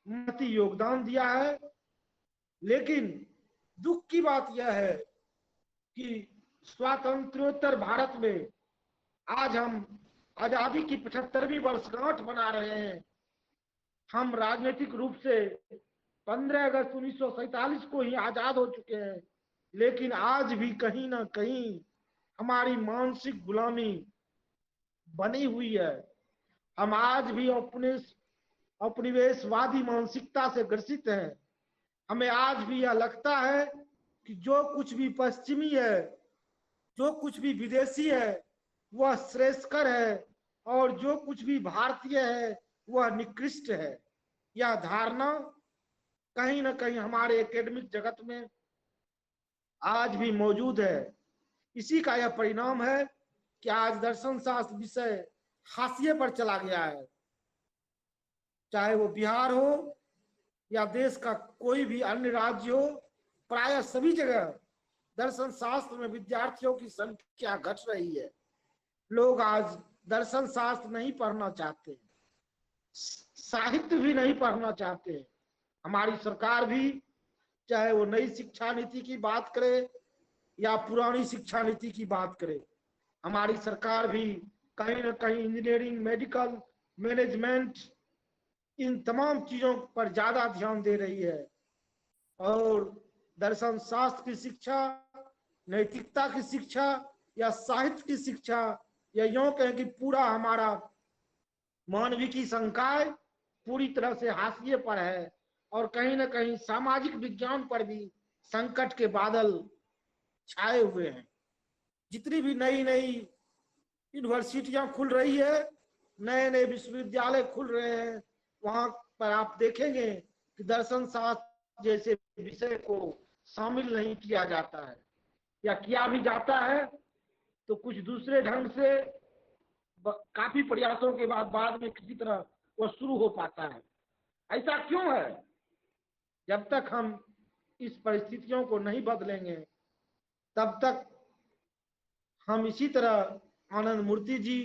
महती योगदान दिया है। लेकिन दुख की बात यह है कि स्वातंत्रोत्तर भारत में आज हम आजादी की 75वीं वर्षगांठ मना रहे हैं। हम राजनीतिक रूप से 15 अगस्त 1947 को ही आजाद हो चुके हैं, लेकिन आज भी कहीं ना कहीं हमारी मानसिक गुलामी बनी हुई है। हम आज भी उपनिवेशवादी मानसिकता से ग्रसित हैं। हमें आज भी यह लगता है कि जो कुछ भी पश्चिमी है, जो कुछ भी विदेशी है, वह श्रेष्ठकर है और जो कुछ भी भारतीय है वह निकृष्ट है। यह धारणा कहीं ना कहीं हमारे एकेडमिक जगत में आज भी मौजूद है। इसी का यह परिणाम है कि आज दर्शन शास्त्र विषय हाशिए पर चला गया है। चाहे वो बिहार हो या देश का कोई भी अन्य राज्य हो, प्रायः सभी जगह दर्शन शास्त्र में विद्यार्थियों की संख्या घट रही है। लोग आज दर्शन शास्त्र नहीं पढ़ना चाहते, साहित्य भी नहीं पढ़ना चाहते। हमारी सरकार भी, चाहे वो नई शिक्षा नीति की बात करे या पुरानी शिक्षा नीति की बात करे, हमारी सरकार भी कहीं ना कहीं इंजीनियरिंग, मेडिकल, मैनेजमेंट, इन तमाम चीजों पर ज्यादा ध्यान दे रही है। और दर्शन शास्त्र की शिक्षा, नैतिकता की शिक्षा या साहित्य की शिक्षा, या यूं कहें कि पूरा हमारा मानविकी संकाय पूरी तरह से हाशिए पर है। और कहीं ना कहीं सामाजिक विज्ञान पर भी संकट के बादल छाए हुए हैं। जितनी भी नई नई यूनिवर्सिटियां खुल रही है, नए नए विश्वविद्यालय खुल रहे हैं, वहां पर आप देखेंगे कि दर्शन शास्त्र जैसे विषय को शामिल नहीं किया जाता है, या किया भी जाता है तो कुछ दूसरे ढंग से काफी प्रयासों के बाद में किसी तरह वो शुरू हो पाता है। ऐसा क्यों है? जब तक हम इस परिस्थितियों को नहीं बदलेंगे तब तक हम इसी तरह आनंदमूर्ति जी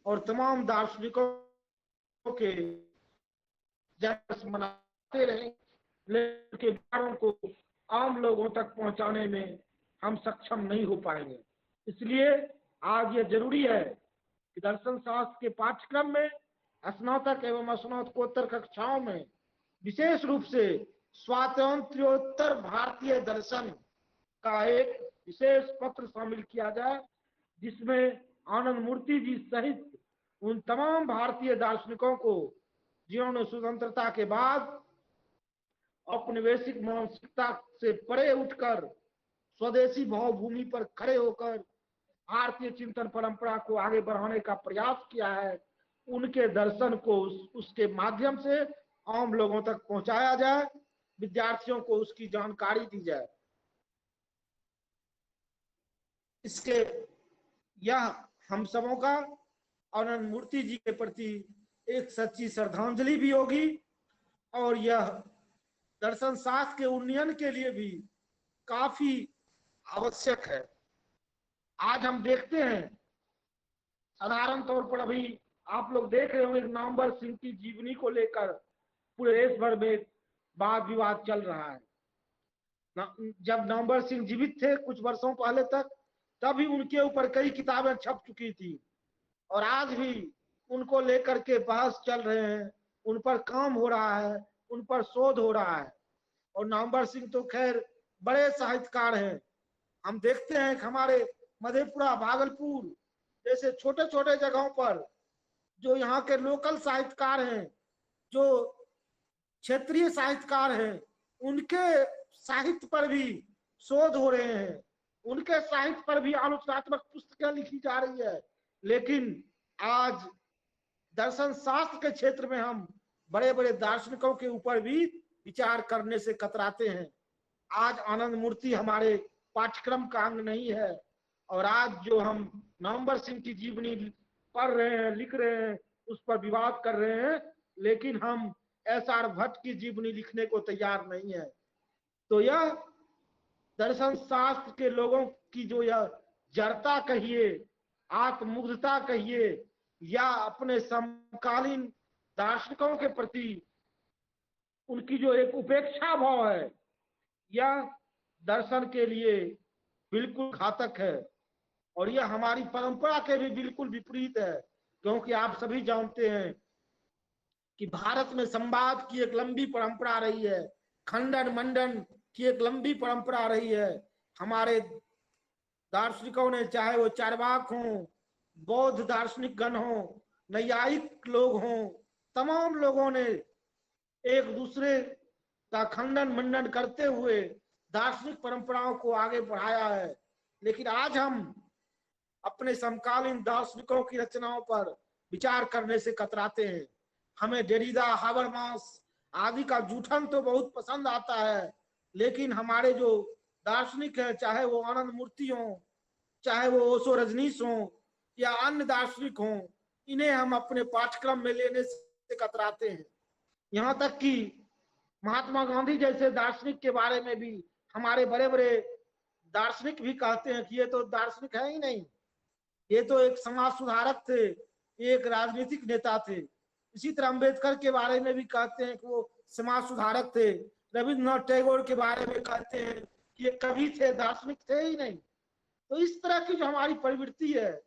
और तमाम दार्शनिकों के जश्न मनाते रहेंगे, लेकिन विचारों को आम लोगों तक पहुंचाने में हम सक्षम नहीं हो पाएंगे। इसलिए आज ये जरूरी है कि दर्शन शास्त्र के पाठ्यक्रम में स्नातक एवं स्नातकोत्तर कक्षाओं में विशेष रूप से स्वातंत्र्योत्तर भारतीय दर्शन का एक विशेष पत्र शामिल किया जाए, जिसमें आनंदमूर्ति जी सहित उन तमाम भारतीय दार्शनिकों को जिन्होंने स्वतंत्रता के बाद औपनिवेशिक मानसिकता से परे उठकर स्वदेशी भावभूमि पर खड़े होकर भारतीय चिंतन परंपरा को आगे बढ़ाने का प्रयास किया है, उनके दर्शन को उसके माध्यम से आम लोगों तक पहुंचाया जाए, विद्यार्थियों को उसकी जानकारी दी जाए। इसके यह हम सबों का आनंदमूर्ति जी के प्रति एक सच्ची श्रद्धांजलि भी होगी, और यह दर्शन शास्त्र के उन्नयन के लिए भी काफी आवश्यक है। आज हम देखते हैं, साधारण तौर पर अभी आप लोग देख रहे होंगे, नवंबर सिंह की जीवनी को लेकर पूरे देश भर में वाद विवाद चल रहा है। जब नवंबर सिंह जीवित थे कुछ वर्षों पहले तक, तभी उनके ऊपर कई किताबें छप चुकी थी, और आज भी उनको लेकर के बहस चल रहे हैं, उन पर काम हो रहा है, उन पर शोध हो रहा है। और नवंबर सिंह तो खैर बड़े साहित्यकार हैं। हम देखते हैं कि हमारे मधेपुरा, भागलपुर जैसे छोटे छोटे जगहों पर जो यहाँ के लोकल साहित्यकार हैं, जो क्षेत्रीय साहित्यकार हैं, उनके साहित्य पर भी शोध हो रहे हैं, उनके साहित्य पर भी आलोचनात्मक पुस्तकें लिखी जा रही है। लेकिन आज दर्शन शास्त्र के क्षेत्र में हम बड़े बड़े दार्शनिकों के ऊपर भी विचार करने से कतराते हैं। आज आनंदमूर्ति हमारे पाठ्यक्रम का अंग नहीं है, और आज जो हम नवंबर सिंह की जीवनी पढ़ रहे हैं, लिख रहे हैं, उस पर विवाद कर रहे हैं, लेकिन हम एस.आर. भट्ट की जीवनी लिखने को तैयार नहीं है। तो यह दर्शन शास्त्र के लोगों की जो यह जड़ता कहिए, आत्ममुग्धता कहिए, या अपने समकालीन दार्शनिकों के प्रति उनकी जो एक उपेक्षा भाव है, यह दर्शन के लिए बिल्कुल घातक है, और यह हमारी परंपरा के भी बिल्कुल विपरीत है। क्योंकि आप सभी जानते हैं कि भारत में संवाद की एक लंबी परंपरा रही है, खंडन मंडन की एक लंबी परंपरा रही है। हमारे दार्शनिकों ने, चाहे वो चार्वाक हों, बौद्ध दार्शनिक गण हों, नैयायिक लोग हों, तमाम लोगों ने एक दूसरे का खंडन मंडन करते हुए दार्शनिक परंपराओं को आगे बढ़ाया है। लेकिन आज हम अपने समकालीन दार्शनिकों की रचनाओं पर विचार करने से कतराते हैं। हमें डेरिडा, हाबरमास आदि का जूठन तो बहुत पसंद आता है, लेकिन हमारे जो दार्शनिक है, चाहे वो आनंद मूर्ति हो, चाहे वो ओशो रजनीश हो या अन्य दार्शनिक हो, इन्हें हम अपने पाठ्यक्रम में लेने से कतराते हैं। यहाँ तक कि महात्मा गांधी जैसे दार्शनिक के बारे में भी हमारे बड़े बड़े दार्शनिक भी कहते हैं कि ये तो दार्शनिक है ही नहीं, ये तो एक समाज सुधारक थे, एक राजनीतिक नेता थे। इसी तरह अम्बेडकर के बारे में भी कहते हैं कि वो समाज सुधारक थे। रविन्द्रनाथ टैगोर के बारे में कहते हैं कि ये कवि थे, दार्शनिक थे ही नहीं। तो इस तरह की जो हमारी प्रवृत्ति है,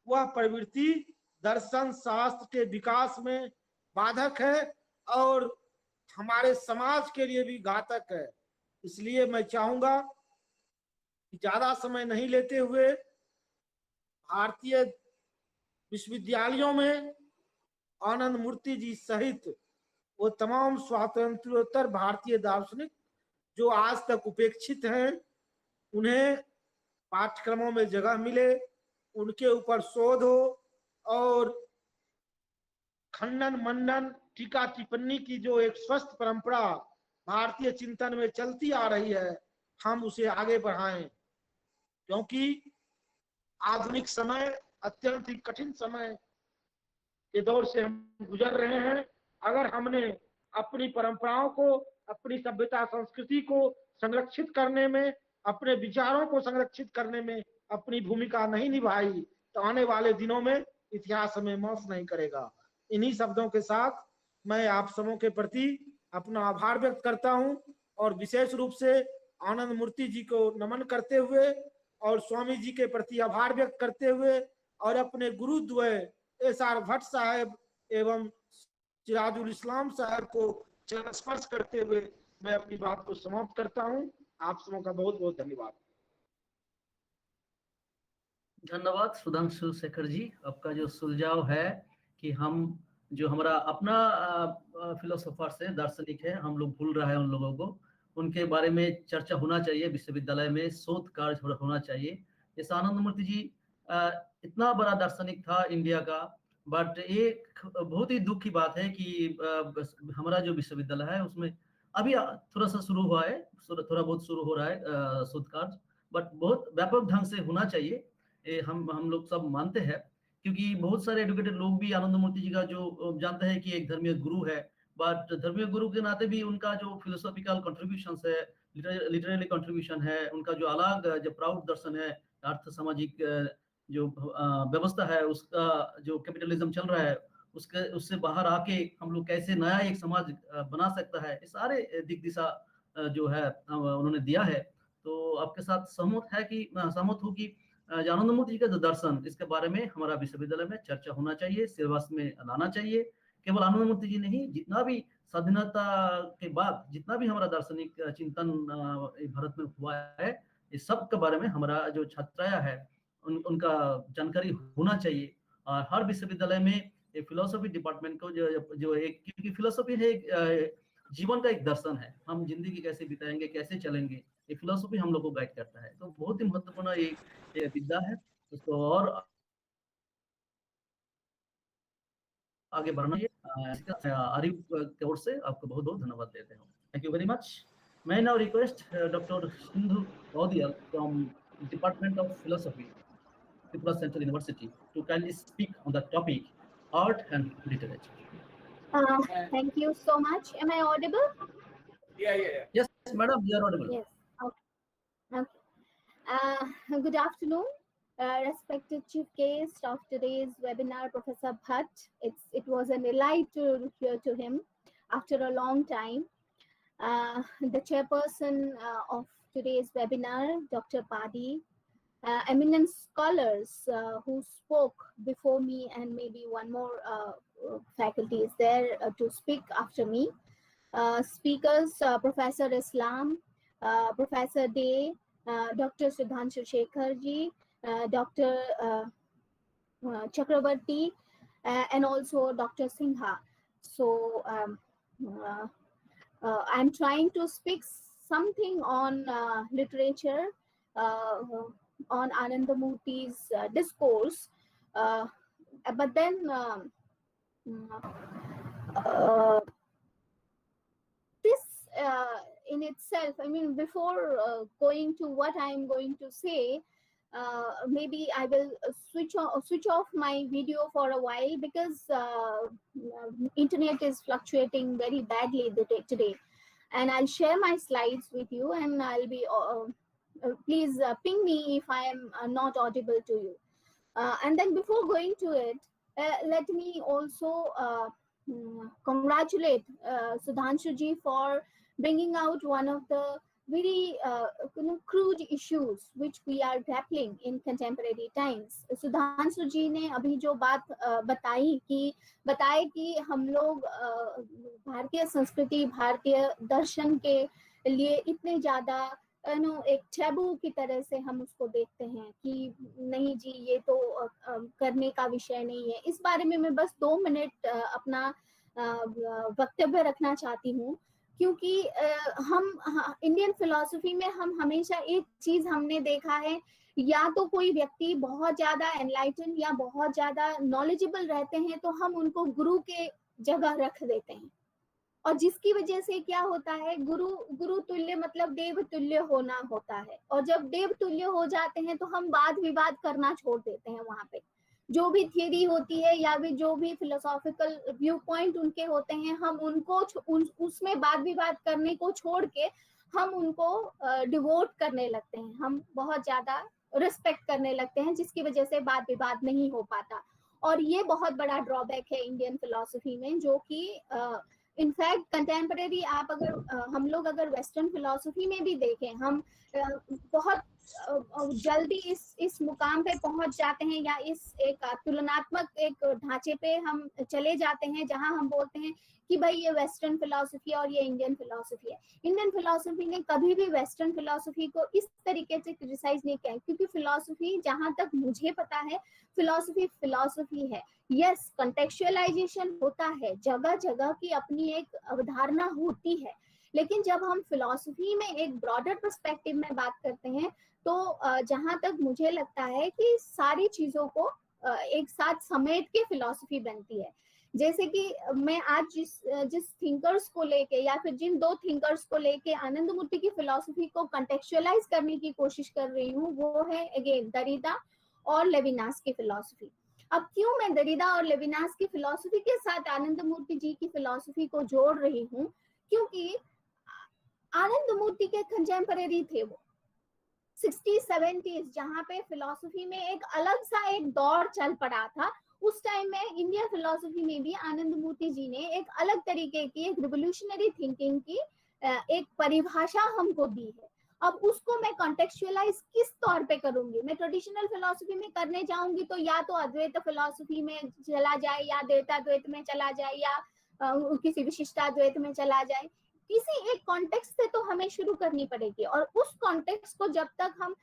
वह प्रवृत्ति दर्शन शास्त्र के विकास में बाधक है और हमारे समाज के लिए भी घातक है। इसलिए मैं चाहूंगा कि ज्यादा समय नहीं लेते हुए भारतीय विश्वविद्यालयों में आनंद मूर्ति जी सहित वो तमाम स्वातंत्रोत्तर भारतीय दार्शनिक जो आज तक उपेक्षित हैं, उन्हें पाठ्यक्रमों में जगह मिले, उनके ऊपर शोध हो और खंडन मंडन टीका टिप्पणी की जो एक स्वस्थ परंपरा भारतीय चिंतन में चलती आ रही है, हम उसे आगे बढ़ाएं। क्योंकि आधुनिक समय अत्यंत ही कठिन समय के दौर से हम गुजर रहे हैं। अगर हमने अपनी परंपराओं को, अपनी सभ्यता संस्कृति को संरक्षित करने में, अपने विचारों को संरक्षित करने में अपनी भूमिका नहीं निभाई, तो आने वाले दिनों में इतिहास हमें माफ नहीं करेगा। इन्हीं शब्दों के साथ मैं आप सबों के प्रति अपना आभार व्यक्त करता हूं और विशेष रूप से आनंद मूर्ति जी को नमन करते हुए और स्वामी जी के प्रति आभार व्यक्त करते हुए और अपने गुरुद्वय एस.आर. भट्ट साहब एवं सिराजुल इस्लाम साहब को चरण स्पर्श करते हुए मैं अपनी बात को समाप्त करता हूं। आप सबों का बहुत बहुत धन्यवाद। धन्यवाद सुधांशु शेखर जी। आपका जो सुझाव है कि हम जो हमारा अपना फिलोसोफर्स है, दार्शनिक है, हम लोग भूल रहे हैं उन लोगों को, उनके बारे में चर्चा होना चाहिए, विश्वविद्यालय में शोध कार्य होना चाहिए। जैसे आनंद मूर्ति जी इतना बड़ा दार्शनिक था इंडिया का, बट एक बहुत ही दुख की बात है कि हमारा जो विश्वविद्यालय है उसमें अभी थोड़ा सा शुरू हुआ है, थोड़ा बहुत शुरू हो रहा है शोध कार्य, बट बहुत व्यापक ढंग से होना चाहिए। हम लोग सब मानते हैं, क्योंकि बहुत सारे एडुकेटेड लोग भी आनंद मूर्ति जी का जो जानते हैं कि एक धर्मीय गुरु है, बट धर्मीय गुरु के नाते भी उनका जो फिलोसॉफिकल कंट्रीब्यूशन है, लिटरेरी कंट्रीब्यूशन है, उनका जो अलग जो प्राउड दर्शन है, अर्थ सामाजिक जो व्यवस्था है, उसका जो कैपिटलिज्म चल रहा है, उससे बाहर आके हम लोग कैसे नया एक समाज बना सकता है, ये सारे दिक दिशा जो है उन्होंने दिया है। तो आपके साथ सहमत हूँ कि आनंद मूर्ति का जो दर्शन, इसके बारे में हमारा विश्वविद्यालय में चर्चा होना चाहिए, सिलेबस में लाना चाहिए। केवल आनंद मूर्ति जी नहीं, जितना भी स्वाधीनता के बाद जितना भी हमारा दार्शनिक चिंतन भारत में हुआ है, इस सब के बारे में हमारा जो छात्राया है उनका जानकारी होना चाहिए। और हर विश्वविद्यालय में एक फिलोसफी डिपार्टमेंट को जो एक, क्योंकि फिलोसफी है एक जीवन का एक दर्शन है, हम जिंदगी कैसे बिताएंगे, कैसे चलेंगे, ये फिलोसफी हम लोग को गाइड करता है। तो बहुत ही महत्वपूर्ण ये विद्या है, उसको और आगे बढ़ना है। आरिफ की ओर से आपको बहुत बहुत धन्यवाद देते हैं। Thank you very much. मैं now request doctor Sindhu Audiyal from department of philosophy, Tripura Central University, to kindly speak on the topic art and literature. Thank you so much. Am I audible? Yeah. Yes, madam, you are audible. Yes. Okay. Good afternoon, respected chief guest of today's webinar, Professor Bhatt. It was a delight to hear to him after a long time. The chairperson of today's webinar, Dr. Padi, eminent scholars who spoke before me, and maybe one more faculty is there to speak after me. Speakers, Professor Islam, Professor Day, Dr. Sudhanshu Shekhar ji, Dr. Chakrabarti, and also Dr. Singha. So I'm trying to speak something on literature, on Anandamurti's discourse, but then in itself, I mean, before going to what I am going to say, maybe I will switch off my video for a while, because internet is fluctuating very badly today, and I'll share my slides with you, and I'll be please ping me if I am not audible to you. And then before going to it, let me also congratulate Sudhanshuji for bringing out one of the very crude issues which we are grappling in contemporary times. Sudhanshu ji ने अभी जो बात बताई कि हम लोग भारतीय संस्कृति, भारतीय दर्शन के लिए इतने ज्यादा एक टैबू की तरह से हम उसको देखते हैं कि नहीं जी, ये तो करने का विषय नहीं है। इस बारे में मैं बस 2 मिनट अपना वक्तव्य रखना चाहती हूँ, क्योंकि हम इंडियन फिलॉसफी में हम हमेशा एक चीज हमने देखा है, या तो कोई व्यक्ति बहुत ज्यादा एनलाइटन या बहुत ज्यादा नॉलेजेबल रहते हैं तो हम उनको गुरु के जगह रख देते हैं, और जिसकी वजह से क्या होता है, गुरु तुल्य मतलब देव तुल्य होना होता है, और जब देव तुल्य हो जाते हैं तो हम वाद विवाद करना छोड़ देते हैं। वहां पे जो भी थियरी होती है या भी जो भी फिलोसॉफिकल व्यू पॉइंट उनके होते हैं, हम उनको उसमें वाद विवाद करने को छोड़ के हम उनको डिवोट करने लगते हैं, हम बहुत ज्यादा रिस्पेक्ट करने लगते हैं, जिसकी वजह से वाद विवाद नहीं हो पाता। और ये बहुत बड़ा ड्रॉबैक है इंडियन फिलोसफी में, जो कि इनफैक्ट कंटेम्परेरी आप अगर हम लोग अगर वेस्टर्न फिलोसफी में भी देखें, हम बहुत जल्दी इस मुकाम पे पहुंच जाते हैं, या इस एक तुलनात्मक एक ढांचे पे हम चले जाते हैं जहां हम बोलते हैं कि भाई ये वेस्टर्न फिलोसफी और ये इंडियन फिलोसफी है। इंडियन फिलोसफी ने कभी भी वेस्टर्न फिलोसफी को इस तरीके से क्रिटिसाइज नहीं किया, क्योंकि फिलोसफी, जहां तक मुझे पता है, फिलोसफी है। यस, कंटेक्चुअलाइजेशन होता है, जगह जगह की अपनी एक अवधारणा होती है, लेकिन जब हम फिलोसफी में एक ब्रॉडर पर्सपेक्टिव में बात करते हैं तो जहां तक मुझे लगता है कि सारी चीजों को एक साथ समेट के फिलोसफी बनती है। जैसे कि मैं आज जिस थिंकर्स को लेके या फिर जिन 2 थिंकर्स को लेके आनंदमूर्ति की फिलोसफी को कंटेक्चुअलाइज करने की कोशिश कर रही हूँ, वो है अगेन दरिदा और लेविनास की फिलोसफी। अब क्यों मैं दरिदा और लेविनास की फिलोसफी के साथ आनंदमूर्ति जी की फिलोसफी को जोड़ रही हूँ, क्योंकि आनंदमूर्ति के कंटेम्परेरी थे वो 60-70s, जहां पे फिलोसफी में एक अलग सा एक दौर चल पड़ा था। उस टाइम में इंडियन फिलोसफी में भी आनंदमूर्ति जी ने एक अलग तरीके की एक रिवोल्यूशनरी थिंकिंग की एक परिभाषा हमको दी है। अब उसको मैं कॉन्टेक्चुअलाइज किस तौर पे करूंगी? मैं ट्रेडिशनल फिलोसफी में करने जाऊंगी तो या तो अद्वैत फिलोसफी में चला जाए, या द्वैताद्वैत में चला जाए, या किसी विशिष्टाद्वैत में चला जाए। किसी एक कॉन्टेक्स्ट से तो हमें शुरू करनी पड़ेगी, और उस कॉन्टेक्स्ट को जब तक हम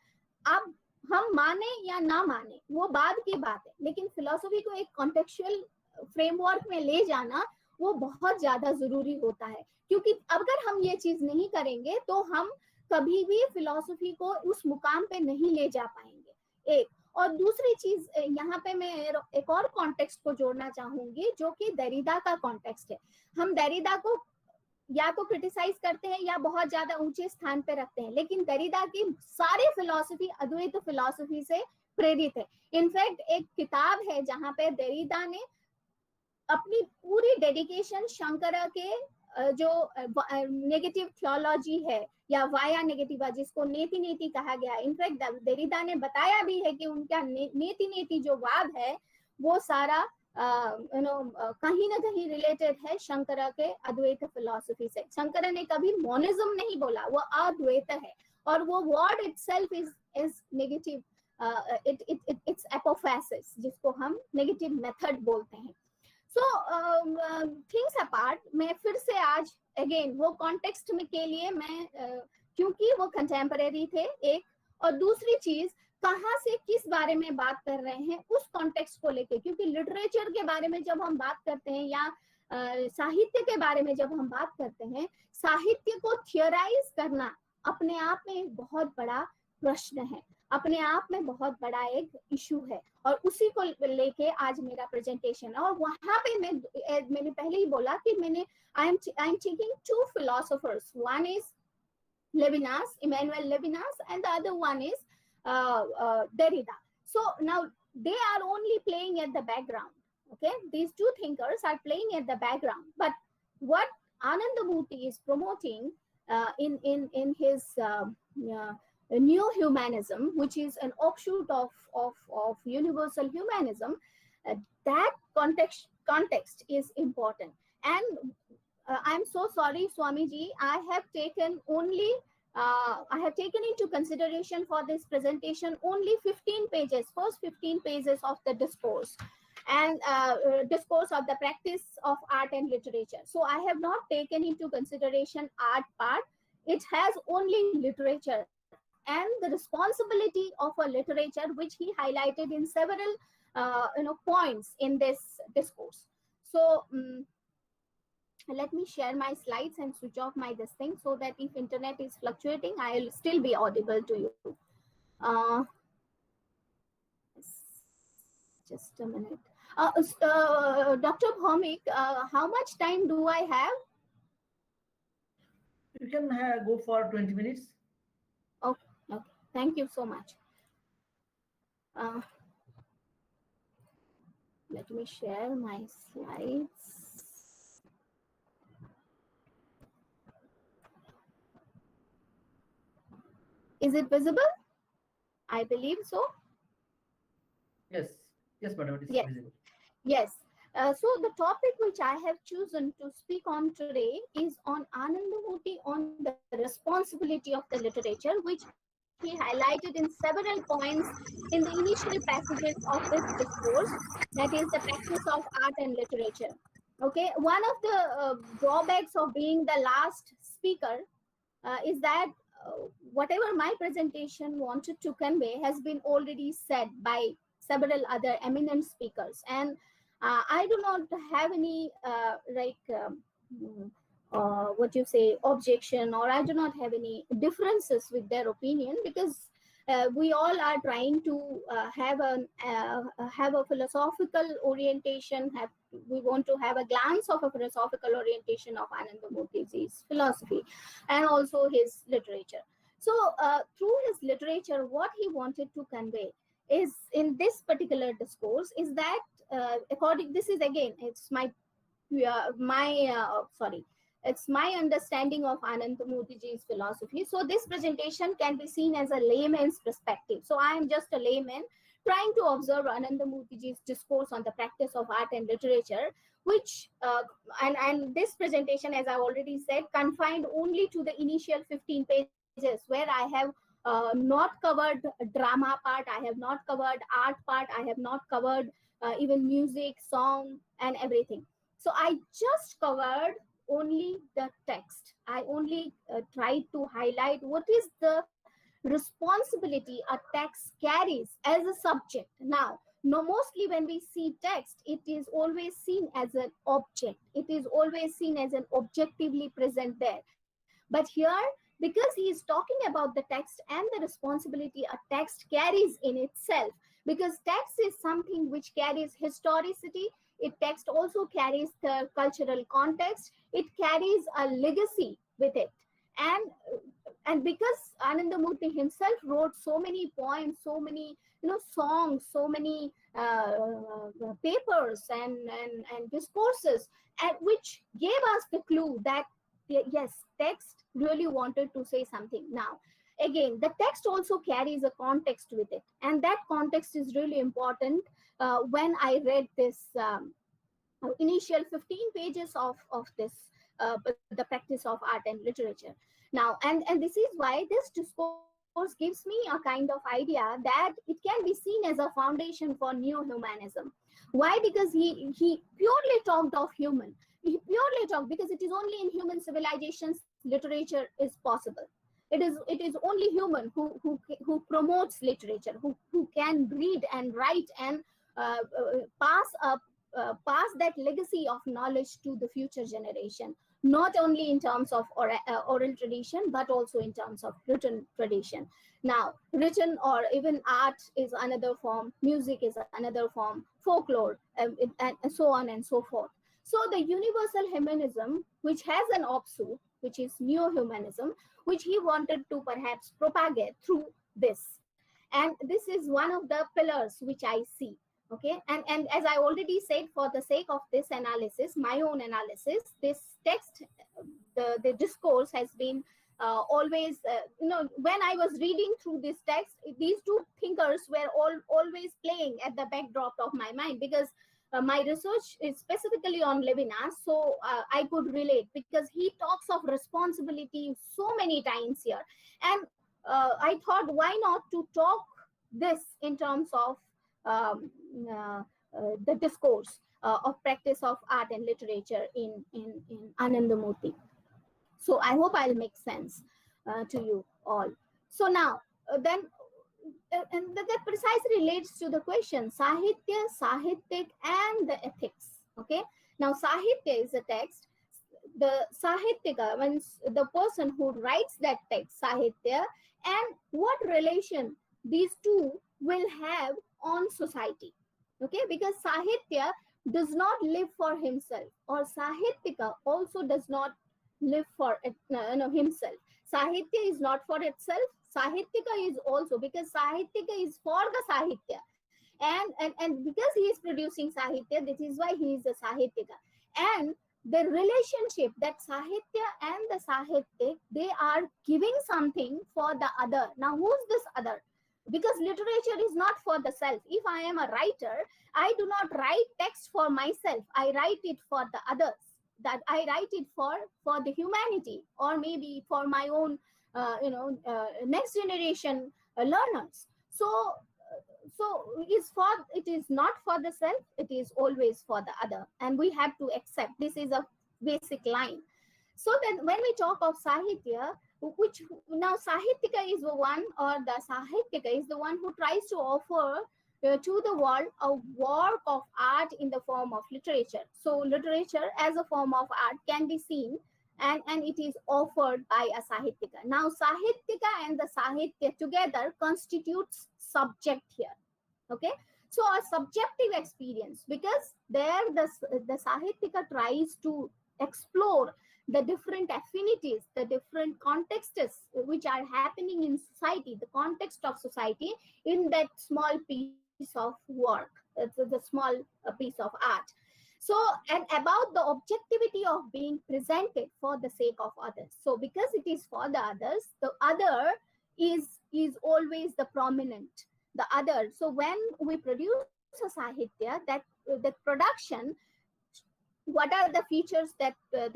माने या ना माने वो बाद की बात है, लेकिन फिलोसफी को एक कॉन्टेक्चुअल फ्रेमवर्क में ले जाना वो बहुत ज्यादा जरूरी होता है, क्योंकि अगर हम ये चीज नहीं करेंगे तो हम कभी भी फिलोसफी को उस मुकाम पे नहीं ले जा पाएंगे। एक और दूसरी चीज, यहाँ पे मैं एक और कॉन्टेक्स्ट को जोड़ना चाहूंगी, जो कि दरिदा का कॉन्टेक्स्ट है। हम दरिदा को या तो क्रिटिसाइज करते हैं या बहुत ज्यादा ऊंचे स्थान पे रखते हैं, लेकिन दरिदा की सारी फिलॉसफी अद्वैत फिलॉसफी से प्रेरित है। इनफैक्ट एक किताब है जहां पे दरिदा ने अपनी पूरी डेडिकेशन शंकर के जो नेगेटिव थियोलॉजी है या वाया नेगेटिवा, जिसको नेति नेति कहा गया, इनफैक्ट दरिदा ने बताया भी है कि उनका नेति नेति जो वाद है वो सारा कहीं ना कहीं रिलेटेड है शंकर के अद्वैत फिलॉसफी से। शंकर ने कभी मोनिज्म नहीं बोला, वो अद्वैत है, और वो word itself is negative, it's apophasis, जिसको हम नेगेटिव मेथड बोलते हैं। सो थिंग्स अपार्ट, मैं फिर से आज अगेन वो कॉन्टेक्स्ट में के लिए मैं क्योंकि वो कंटेम्परेरी थे एक, और दूसरी चीज कहाँ से किस बारे में बात कर रहे हैं उस कॉन्टेक्स्ट को लेके, क्योंकि लिटरेचर के बारे में जब हम बात करते हैं या साहित्य के बारे में जब हम बात करते हैं, साहित्य को थियराइज करना अपने आप में एक बहुत बड़ा प्रश्न है। अपने आप में बहुत बड़ा एक इशू है, और उसी को लेके आज मेरा प्रेजेंटेशन है। और वहां पे मैंने पहले ही बोला कि I am taking 2 philosophers. One is Levinas, Emmanuel Levinas, and the other one is Derrida. So now they are only playing at the background. Okay, these 2 thinkers are playing at the background. But what Anandamurti is promoting in his new humanism, which is an offshoot of universal humanism, that context is important. And I'm so sorry, Swamiji, I have taken into consideration for this presentation only 15 pages, first 15 pages of the discourse, and discourse of the practice of art and literature. So I have not taken into consideration art part. It has only literature and the responsibility of a literature, which he highlighted in several points in this discourse. So let me share my slides and switch off my this thing, so that if internet is fluctuating, I'll still be audible to you. Just a minute. Dr. Bhaumik, how much time do I have? You can go for 20 minutes. Okay, thank you so much. Let me share my slides. Is it visible? I believe so. Yes, madam, it is Yes. visible. Yes. So the topic which I have chosen to speak on today is on Anandamurti, on the responsibility of the literature, which he highlighted in several points in the initial passages of this discourse, that is the practice of art and literature. Okay, one of the drawbacks of being the last speaker is that whatever my presentation wanted to convey has been already said by several other eminent speakers, and I do not have any objection, or I do not have any differences with their opinion, because we all are trying to have a philosophical orientation. We want to have a glance of a philosophical orientation of Anandamurtiji's philosophy and also his literature. So through his literature, what he wanted to convey is, in this particular discourse, is that this is again, it's it's my understanding of Anandamurtiji's philosophy. So this presentation can be seen as a layman's perspective. So I am just a layman trying to observe Anandamurtiji's discourse on the practice of art and literature, which and this presentation, as I already said, confined only to the initial 15 pages, where I have not covered drama part, I have not covered art part, I have not covered even music, song, and everything. So I just covered only the text. I only tried to highlight what is the responsibility a text carries as a subject. Now, mostly when we see text, it is always seen as an object. It is always seen as an objectively present there. But here, because he is talking about the text and the responsibility a text carries in itself, because text is something which carries historicity, text also carries the cultural context, it carries a legacy with it. And because Anandamurti himself wrote so many poems, so many songs, so many papers and discourses, and which gave us the clue that yes, text really wanted to say something. Now, again, the text also carries a context with it, and that context is really important. When I read this initial 15 pages of this, the practice of art and literature. Now, and this is why this discourse gives me a kind of idea that it can be seen as a foundation for neo-humanism. Why? Because he purely talked of human. He purely talked because it is only in human civilizations literature is possible. It is only human who promotes literature, who can read and write and pass that legacy of knowledge to the future generation. not only in terms of oral tradition, but also in terms of written tradition. Now, written or even art is another form, music is another form, folklore, and so on and so forth. So the universal humanism, which has an offshoot, which is neo-humanism, which he wanted to perhaps propagate through this. And this is one of the pillars which I see. Okay, and as I already said, for the sake of this analysis, my own analysis, this text, the discourse has been always, when I was reading through this text, these two thinkers were always playing at the backdrop of my mind, because my research is specifically on Levinas, so I could relate, because he talks of responsibility so many times here. And I thought, why not to talk this in terms of the discourse of practice of art and literature in Anandamurti. So I hope I'll make sense to you all. So now, then, and that precisely relates to the question, Sahitya, Sahityik, and the ethics. Okay, now Sahitya is a text. The Sahityika means the person who writes that text, Sahitya, and what relation these two will have on society. Okay, because Sahitya does not live for himself, or Sahityika also does not live for himself. Sahitya is not for itself. Sahityika is also, because Sahityika is for the Sahitya, and because he is producing Sahitya, this is why he is a Sahityika. And the relationship that Sahitya and the Sahitya, they are giving something for the other. Now, who's this other? Because literature is not for the self. If I am a writer, I do not write text for myself. I write it for the others. That I write it for the humanity, or maybe for my own, next generation learners. So it is not for the self. It is always for the other, and we have to accept this is a basic line. So then, when we talk of Sahitya, which now Sahityika is the one, or the Sahityika is the one who tries to offer to the world a work of art in the form of literature. So literature as a form of art can be seen, and it is offered by a Sahityika. Now Sahityika and the Sahitya together constitutes subject here. Okay, so a subjective experience, because there the Sahityika tries to explore the different affinities, the different contexts which are happening in society, the context of society in that small piece of work, the small piece of art. So, and about the objectivity of being presented for the sake of others. So because it is for the others, the other is always the prominent, the other. So when we produce a Sahitya, that the production, what are the features that the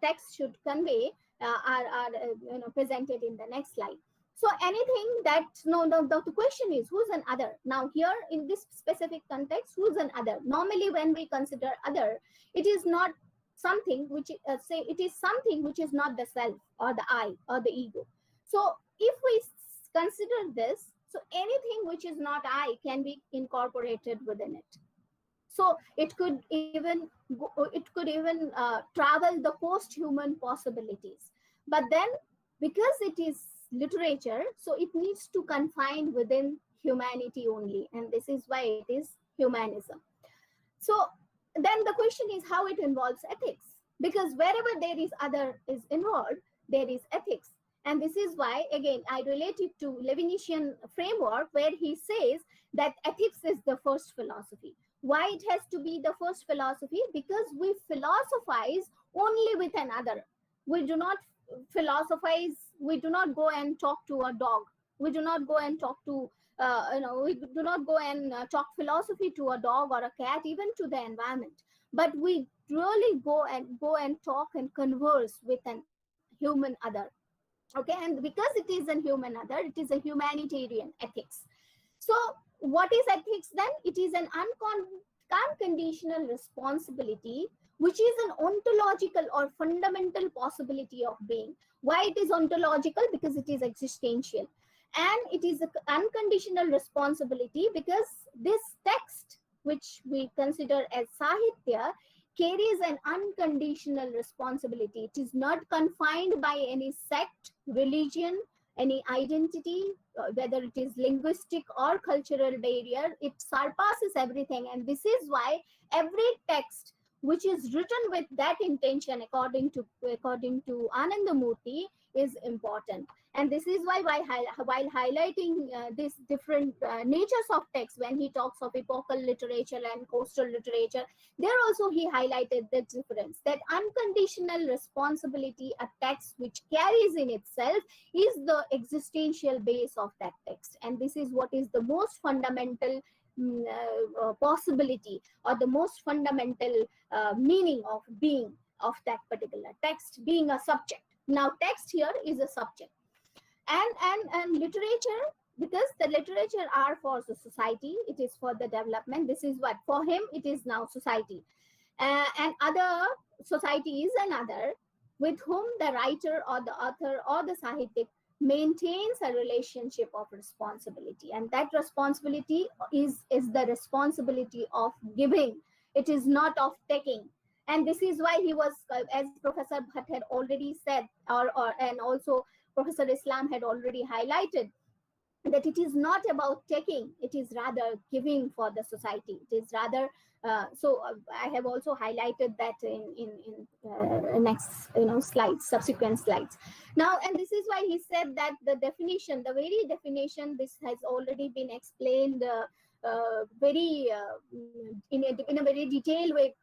text should convey are presented in the next slide. So anything that the question is, who's an other? Now here in this specific context, who's an other? Normally when we consider other, it is not something which it is something which is not the self or the I or the ego. So if we consider this, so anything which is not I can be incorporated within it. So it could even travel the post-human possibilities. But then, because it is literature, so it needs to confine within humanity only, and this is why it is humanism. So then the question is how it involves ethics, because wherever there is other is involved, there is ethics. And this is why, again, I relate it to Levinasian framework, where he says that ethics is the first philosophy. Why it has to be the first philosophy? Because we philosophize only with another. We do not philosophize, we do not go and talk to a dog. We do not go and talk to, we do not go and talk philosophy to a dog or a cat, even to the environment. But we really go and talk and converse with an human other. Okay, and because it is a human other, it is a humanitarian ethics. So what is ethics then? It is an unconditional responsibility, which is an ontological or fundamental possibility of being. Why it is ontological? Because it is existential. And it is an unconditional responsibility because this text, which we consider as Sahitya, carries an unconditional responsibility. It is not confined by any sect, religion, any identity, whether it is linguistic or cultural barrier. It surpasses everything. And this is why every text which is written with that intention, according to Anandamurti, is important. And this is why while highlighting these different natures of text, when he talks of epochal literature and coastal literature, there also he highlighted the difference, that unconditional responsibility, a text which carries in itself, is the existential base of that text. And this is what is the most fundamental possibility, or the most fundamental meaning of being of that particular text, being a subject. Now text here is a subject, and literature, because the literature are for the society, it is for the development. This is what for him it is now society, and other society is another with whom the writer or the author or the sahityik maintains a relationship of responsibility. And that responsibility is the responsibility of giving. It is not of taking. And this is why he was, as Professor Bhatt had already said, and also Professor Islam had already highlighted, that it is not about taking, it is rather giving for the society. It is rather, I have also highlighted that in next slides, subsequent slides. Now, and this is why he said that the definition, the very definition, this has already been explained in a very detailed way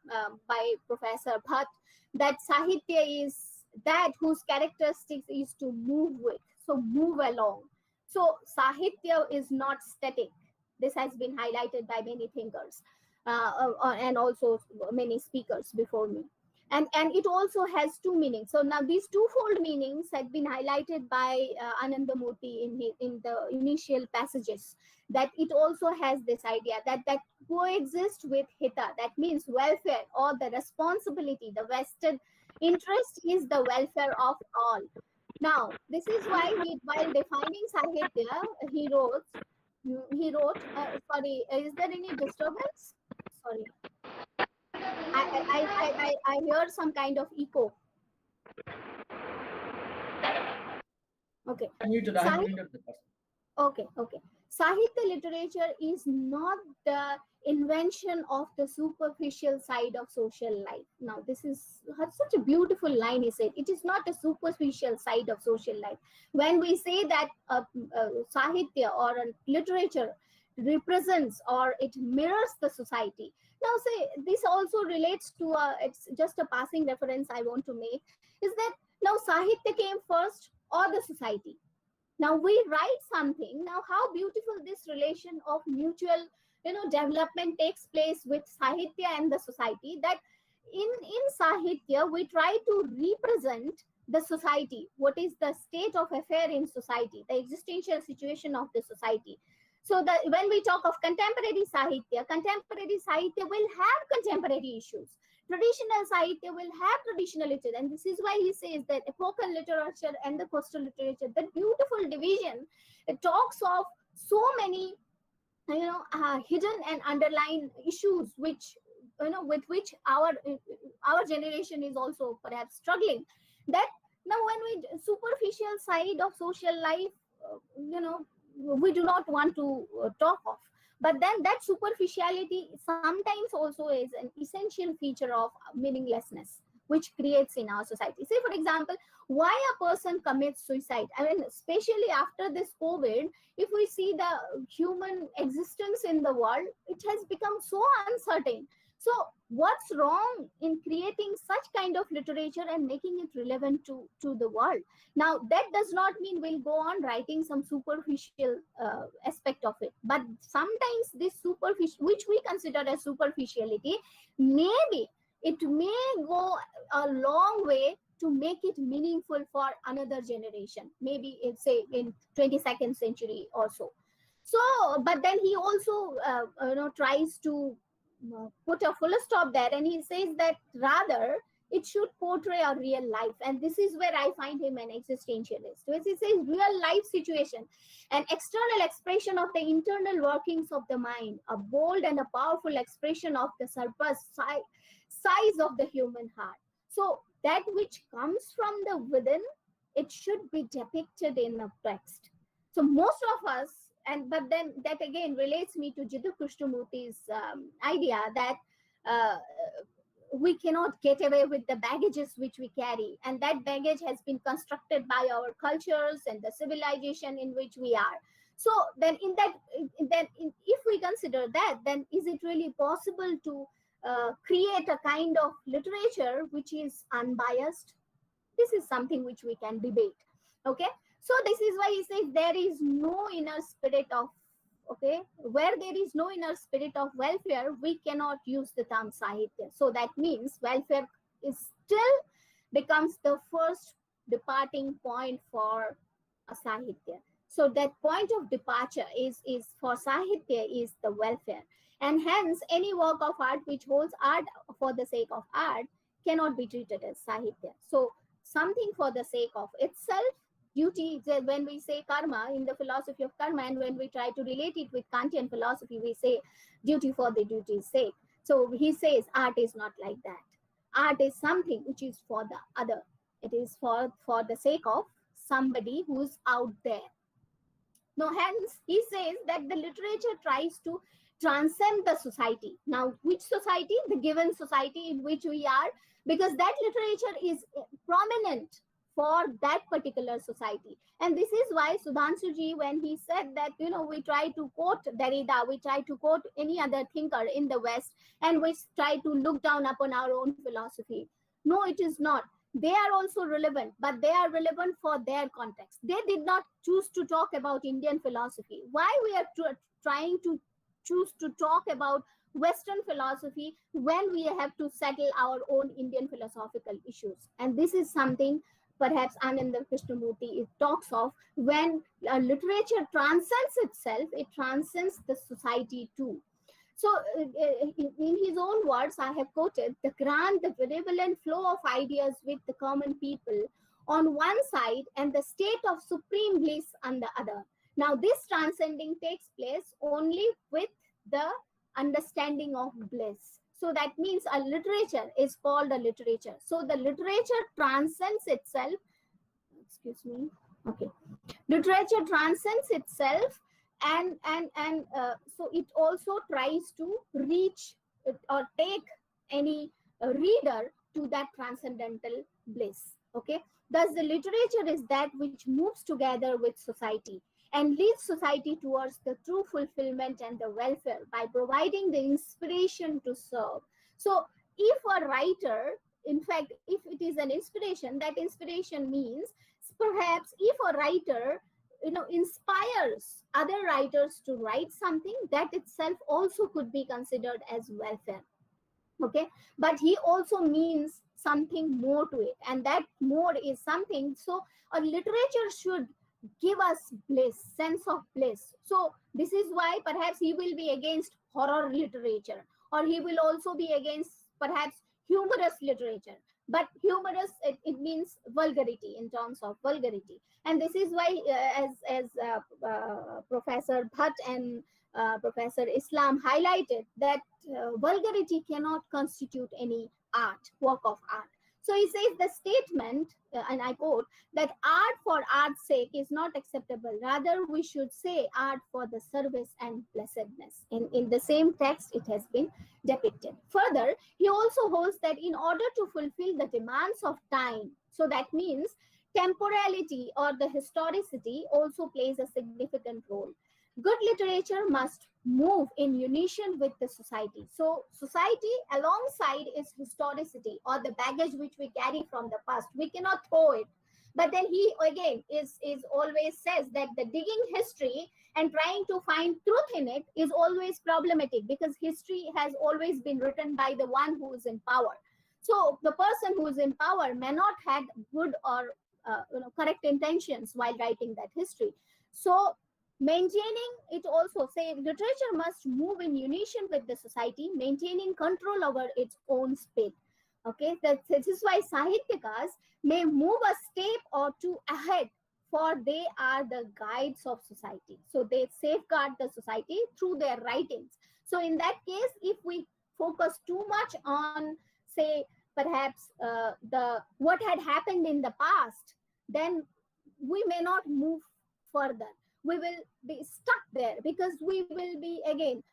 by Professor Bhatt, that Sahitya is that whose characteristics is to move with, so move along. So Sahitya is not static. This has been highlighted by many thinkers and also many speakers before me. And it also has two meanings. So now these twofold meanings had been highlighted by Anandamurti in the initial passages, that it also has this idea that coexists with hita, that means welfare or the responsibility, the vested interest is the welfare of all. Now, this is why while defining Sahitya, he wrote, sorry, is there any disturbance? Sorry. I hear some kind of echo. Okay. Muted, I have muted the person. Okay. Sahitya literature is not the invention of the superficial side of social life. Now, this is such a beautiful line he said. It is not a superficial side of social life. When we say that Sahitya or a literature represents or it mirrors the society. Now, say this also relates to it's just a passing reference I want to make, is that now Sahitya came first or the society. Now we write something. Now how beautiful this relation of mutual development takes place with Sahitya and the society, that in Sahitya we try to represent the society, what is the state of affair in society, the existential situation of the society. So that when we talk of contemporary Sahitya will have contemporary issues. Traditional Sahitya will have traditional literature. And this is why he says that epochal literature and the coastal literature, that beautiful division, it talks of so many, hidden and underlying issues, which, with which our generation is also perhaps struggling. That now when we superficial side of social life, we do not want to talk of. But then that superficiality sometimes also is an essential feature of meaninglessness, which creates in our society. Say, for example, why a person commits suicide. I mean, especially after this COVID, if we see the human existence in the world, it has become so uncertain. So what's wrong in creating such kind of literature and making it relevant to the world? Now, that does not mean we'll go on writing some superficial aspect of it. But sometimes this superficial, which we consider as superficiality, maybe it may go a long way to make it meaningful for another generation. Maybe it's say in 22nd century or so. So, but then he also tries to put a full stop there, and he says that rather it should portray a real life. And this is where I find him an existentialist. Which is a real life situation, an external expression of the internal workings of the mind, a bold and a powerful expression of the surplus size of the human heart. So that which comes from the within, it should be depicted in a text. So most of us, but then that again relates me to Jiddu Krishnamurti's idea that we cannot get away with the baggages which we carry, and that baggage has been constructed by our cultures and the civilization in which we are. So then if we consider that, then is it really possible to create a kind of literature which is unbiased? This is something which we can debate. Okay, so this is why he says there is no inner spirit of, okay, where there is no inner spirit of welfare, we cannot use the term Sahitya. So that means welfare is still becomes the first departing point for a Sahitya. So that point of departure is for Sahitya is the welfare. And hence any work of art which holds art for the sake of art cannot be treated as Sahitya. So something for the sake of itself, duty, when we say karma in the philosophy of karma, and when we try to relate it with Kantian philosophy, we say duty for the duty's sake. So he says art is not like that. Art is something which is for the other. It is for the sake of somebody who's out there. Now, hence, he says that the literature tries to transcend the society. Now, which society? The given society in which we are, because that literature is prominent for that particular society. And this is why Sudhanshuji, when he said that, you know, we try to quote Derrida, we try to quote any other thinker in the West, and we try to look down upon our own philosophy. No, it is not. They are also relevant, but they are relevant for their context. They did not choose to talk about Indian philosophy. Why we are trying to choose to talk about Western philosophy when we have to settle our own Indian philosophical issues? And this is something perhaps Anandamurtiji Krishnamurti talks of when literature transcends itself, it transcends the society too. So in his own words, I have quoted, the grand, the benevolent flow of ideas with the common people on one side and the state of supreme bliss on the other. Now this transcending takes place only with the understanding of bliss. So that means a literature is called a literature. So the literature transcends itself. Excuse me. Okay. Literature transcends itself, and so it also tries to reach or take any reader to that transcendental bliss. Okay. Thus, the literature is that which moves together with society and leads society towards the true fulfillment and the welfare by providing the inspiration to serve. So if a writer, in fact, if it is an inspiration, that inspiration means perhaps if a writer, you know, inspires other writers to write something, that itself also could be considered as welfare. Okay, but he also means something more to it, and that more is something. So a literature should give us bliss, sense of bliss. So this is why perhaps he will be against horror literature, or he will also be against perhaps humorous literature. But humorous, it means vulgarity, in terms of vulgarity. And this is why as Professor Bhatt and Professor Islam highlighted, that vulgarity cannot constitute any art, work of art. So he says the statement, and I quote, that art for art's sake is not acceptable. Rather, we should say art for the service and blessedness. In the same text, it has been depicted. Further, he also holds that in order to fulfill the demands of time, so that means temporality or the historicity also plays a significant role. Good literature must move in unison with the society. So society alongside its historicity or the baggage which we carry from the past, we cannot throw it. But then he again is always says that the digging history and trying to find truth in it is always problematic, because history has always been written by the one who is in power. So the person who is in power may not have good or correct intentions while writing that history. So maintaining it also say literature must move in unison with the society, maintaining control over its own speed. Okay, this is why Sahityakas may move a step or two ahead, for they are the guides of society. So they safeguard the society through their writings. So in that case, if we focus too much on, say, perhaps the what had happened in the past, then we may not move further. We will be stuck there, because we will be again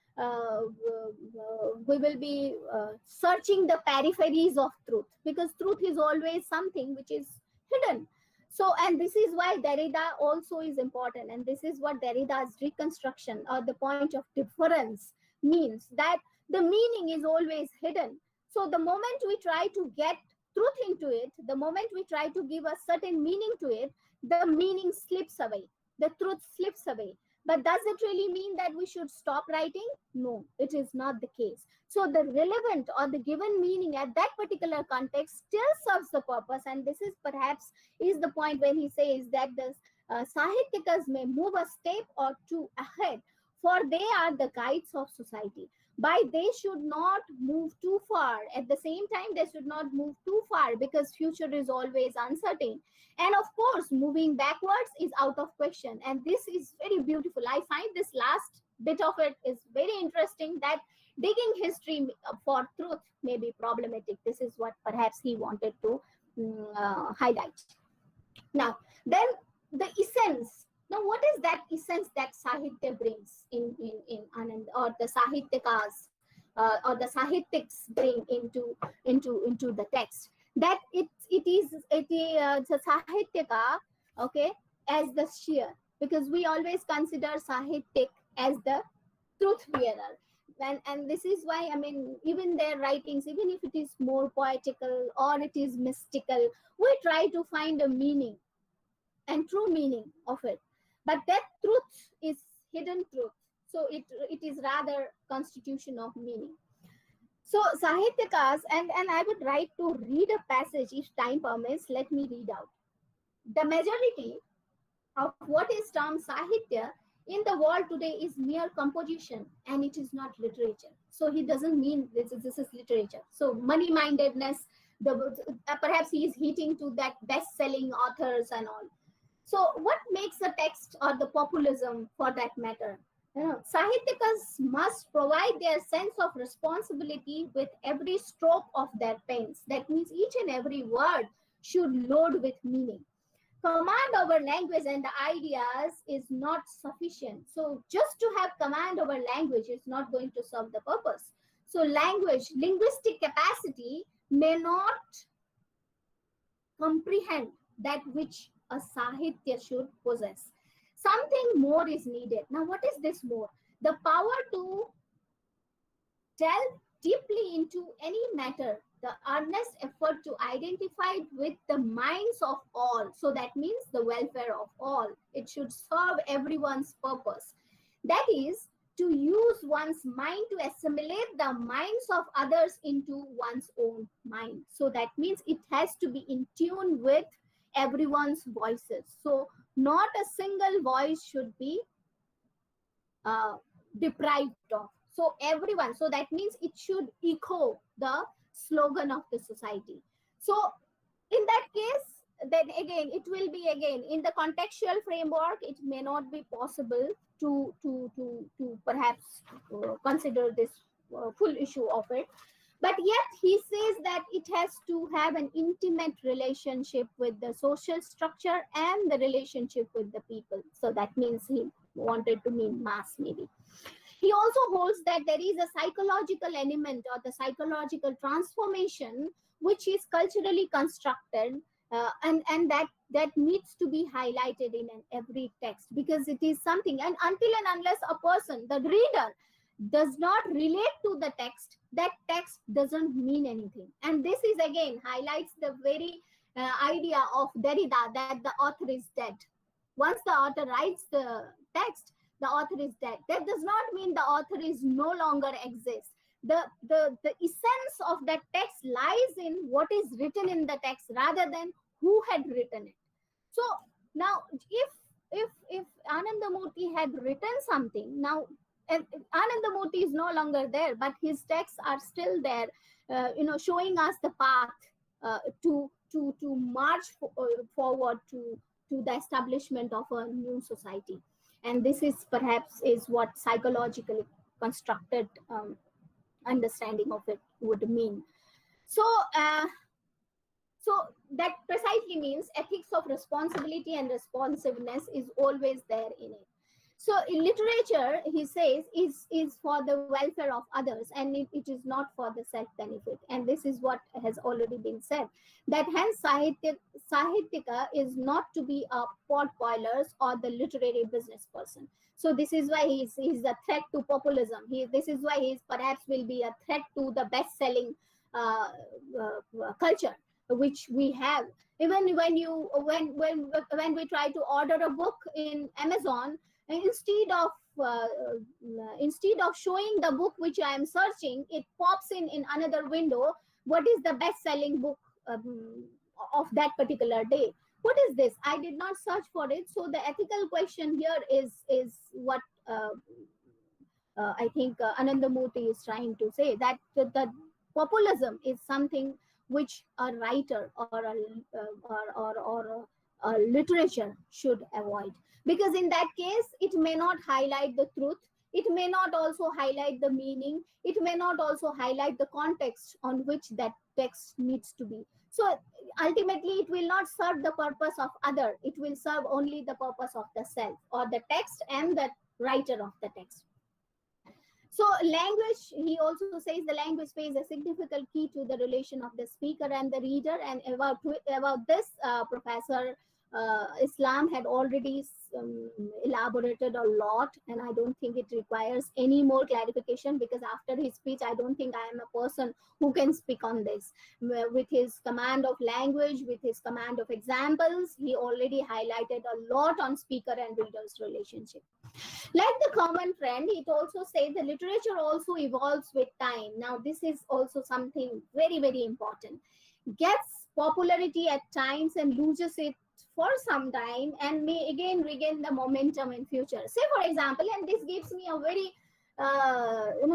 searching the peripheries of truth, because truth is always something which is hidden. So, and this is why Derrida also is important, and this is what Derrida's reconstruction or the point of difference means, that the meaning is always hidden. So the moment we try to get truth into it, the moment we try to give a certain meaning to it, the meaning slips away, the truth slips away. But does it really mean that we should stop writing? No, it is not the case. So the relevant or the given meaning at that particular context still serves the purpose. And this is perhaps is the point when he says that the Sahityakas may move a step or two ahead, for they are the guides of society. By they should not move too far. At the same time, they should not move too far, because future is always uncertain. And of course, moving backwards is out of question. And this is very beautiful. I find this last bit of it is very interesting, that digging history for truth may be problematic. This is what perhaps he wanted to highlight. Now, then the essence. Now, what is that essence that Sahitya brings in Anand, or the Sahityakas or the Sahityics bring into the text? That it is the Sahityaka, okay, as the seer, because we always consider Sahityak as the truth bearer. And this is why, I mean, even their writings, even if it is more poetical or it is mystical, we try to find a meaning and true meaning of it. But that truth is hidden truth. So it is rather constitution of meaning. So Sahityakas, and I would like to read a passage if time permits. Let me read out. The majority of what is termed Sahitya in the world today is mere composition, and it is not literature. So he doesn't mean this is literature. So money-mindedness, perhaps he is hitting to that best-selling authors and all. So what makes a text, or the populism for that matter? Sahityakas must provide their sense of responsibility with every stroke of their pens. That means each and every word should load with meaning. Command over language and the ideas is not sufficient. So just to have command over language is not going to serve the purpose. So linguistic capacity may not comprehend that which a Sahitya should possess. Something more is needed. Now, what is this more? The power to delve deeply into any matter, the earnest effort to identify with the minds of all. So that means the welfare of all. It should serve everyone's purpose. That is, to use one's mind to assimilate the minds of others into one's own mind. So that means it has to be in tune with everyone's voices. So not a single voice should be deprived of. So everyone, so that means it should echo the slogan of the society. So in that case, then again, it will be again in the contextual framework, it may not be possible to perhaps consider this full issue of it. But yet he says that it has to have an intimate relationship with the social structure and the relationship with the people. So that means he wanted to mean mass maybe. He also holds that there is a psychological element or the psychological transformation which is culturally constructed and that needs to be highlighted in every text, because it is something, and until and unless a person, the reader, does not relate to the text, that text doesn't mean anything. And this is again highlights the very idea of Derrida that the author is dead. Once the author writes the text, the author is dead. That does not mean the author is no longer exists. The essence of that text lies in what is written in the text rather than who had written it. So now if Anandamurti had written something, now and Anandamurti is no longer there, but his texts are still there, showing us the path to march forward to the establishment of a new society. And this is perhaps is what psychologically constructed understanding of it would mean. So that precisely means ethics of responsibility and responsiveness is always there in it. So in literature, he says, is for the welfare of others, and it is not for the self-benefit. And this is what has already been said, that hence Sahityika is not to be a potboilers or the literary business person. So this is why he's a threat to populism. This is why he perhaps will be a threat to the best-selling culture which we have. Even when we try to order a book in Amazon, instead of showing the book which I am searching, it pops in another window what is the best-selling book of that particular day. What is this? I did not search for it. So the ethical question here is what I think Anandamurti is trying to say, that the populism is something which a writer or a literature should avoid, because in that case it may not highlight the truth, it may not also highlight the meaning, it may not also highlight the context on which that text needs to be. So ultimately it will not serve the purpose of other, it will serve only the purpose of the self or the text and the writer of the text. So language, he also says the language plays a significant key to the relation of the speaker and the reader. And about this, Professor Islam had already elaborated a lot, and I don't think it requires any more clarification, because after his speech, I don't think I am a person who can speak on this. With his command of language, with his command of examples, he already highlighted a lot on speaker and reader's relationship. Like the common friend, it also says the literature also evolves with time. Now, this is also something very, very important. Gets popularity at times and loses it for some time and may again regain the momentum in future. Say, for example, and this gives me a very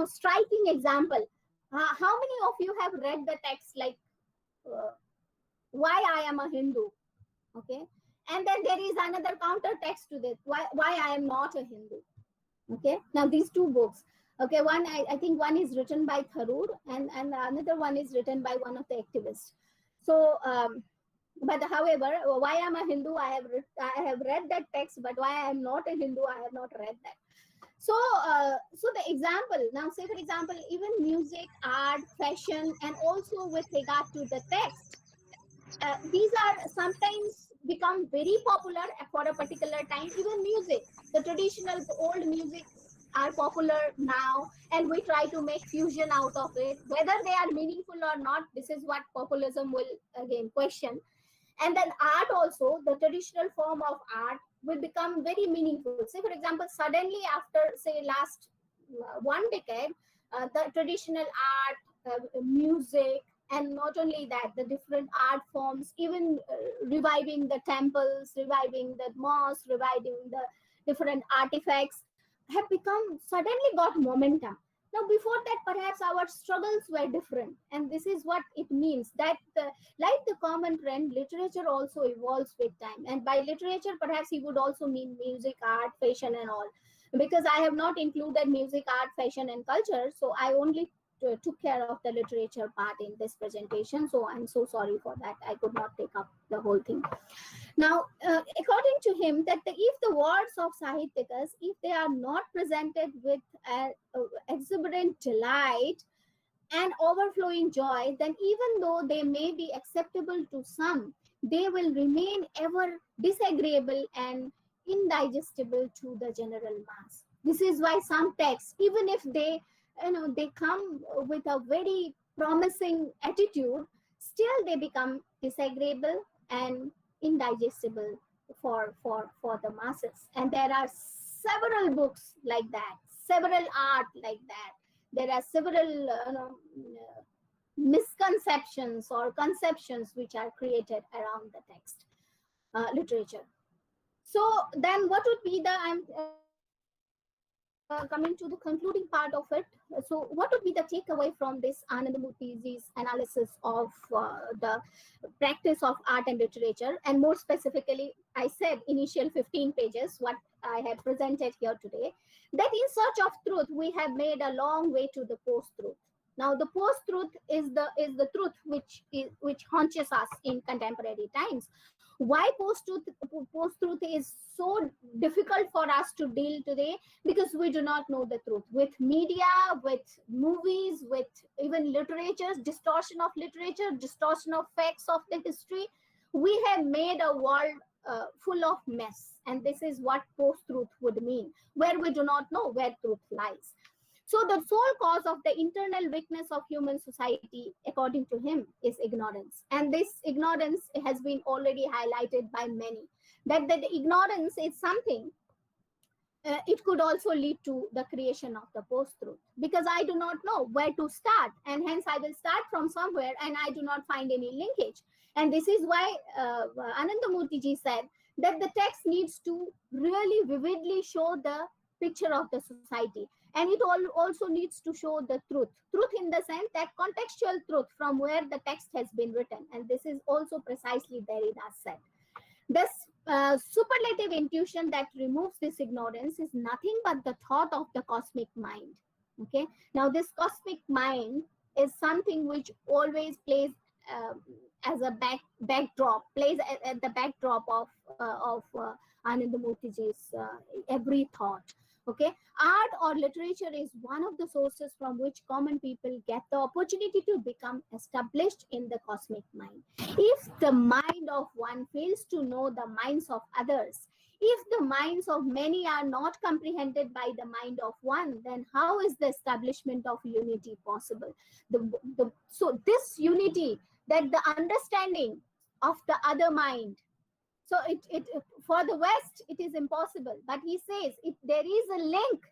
striking example. How many of you have read the text like why I am a Hindu? Okay. And then there is another counter text to this, why I am not a Hindu. Okay. Now these two books. Okay, one I think one is written by Tharoor and another one is written by one of the activists. So but however, why I'm a Hindu, I have read that text, but why I am not a Hindu, I have not read that. So so the example, now say for example, even music, art, fashion, and also with regard to the text, these are sometimes become very popular for a particular time. Even music, the traditional old music are popular now, and we try to make fusion out of it. Whether they are meaningful or not, this is what populism will again question. And then art also, the traditional form of art will become very meaningful. Say for example, suddenly after say last one decade, the traditional art, music, and not only that, the different art forms, even reviving the temples, reviving the mosques, reviving the different artifacts, have become suddenly got momentum. Now, before that, perhaps our struggles were different. And this is what it means, that like the common trend, literature also evolves with time. And by literature, perhaps he would also mean music, art, fashion, and all. Because I have not included music, art, fashion, and culture. So I only took care of the literature part in this presentation. So I'm so sorry for that. I could not take up the whole thing. Now, according to him, that if the words of Sahityakas, if they are not presented with exuberant delight and overflowing joy, then even though they may be acceptable to some, they will remain ever disagreeable and indigestible to the general mass. This is why some texts, even if they come with a very promising attitude, still they become disagreeable and indigestible for the masses. And there are several books like that, several art like that. There are several misconceptions or conceptions which are created around the text literature. So then what would be the coming to the concluding part of it, so what would be the takeaway from this Anandamurtiji's analysis of the practice of art and literature, and more specifically, I said initial 15 pages, what I have presented here today, that in search of truth, we have made a long way to the post-truth. Now, the post-truth is the truth which haunches us in contemporary times. Why post-truth is so difficult for us to deal today? Because we do not know the truth. With media, with movies, with even literature, distortion of literature, distortion of facts of the history, we have made a world full of mess. And this is what post-truth would mean, where we do not know where truth lies. So the sole cause of the internal weakness of human society, according to him, is ignorance. And this ignorance has been already highlighted by many, that the ignorance is something, it could also lead to the creation of the post-truth, because I do not know where to start, and hence I will start from somewhere and I do not find any linkage. And this is why Anandamurtiji said that the text needs to really vividly show the picture of the society. And it also needs to show the truth in the sense that contextual truth from where the text has been written. And this is also precisely Derrida said. This superlative intuition that removes this ignorance is nothing but the thought of the cosmic mind. Okay. Now, this cosmic mind is something which always plays as a backdrop, plays at the backdrop of Anandamurtiji's every thought. Okay, art or literature is one of the sources from which common people get the opportunity to become established in the cosmic mind. If the mind of one fails to know the minds of others, if the minds of many are not comprehended by the mind of one, then how is the establishment of unity possible? So this unity, that the understanding of the other mind, so it for the West, it is impossible. But he says there is a link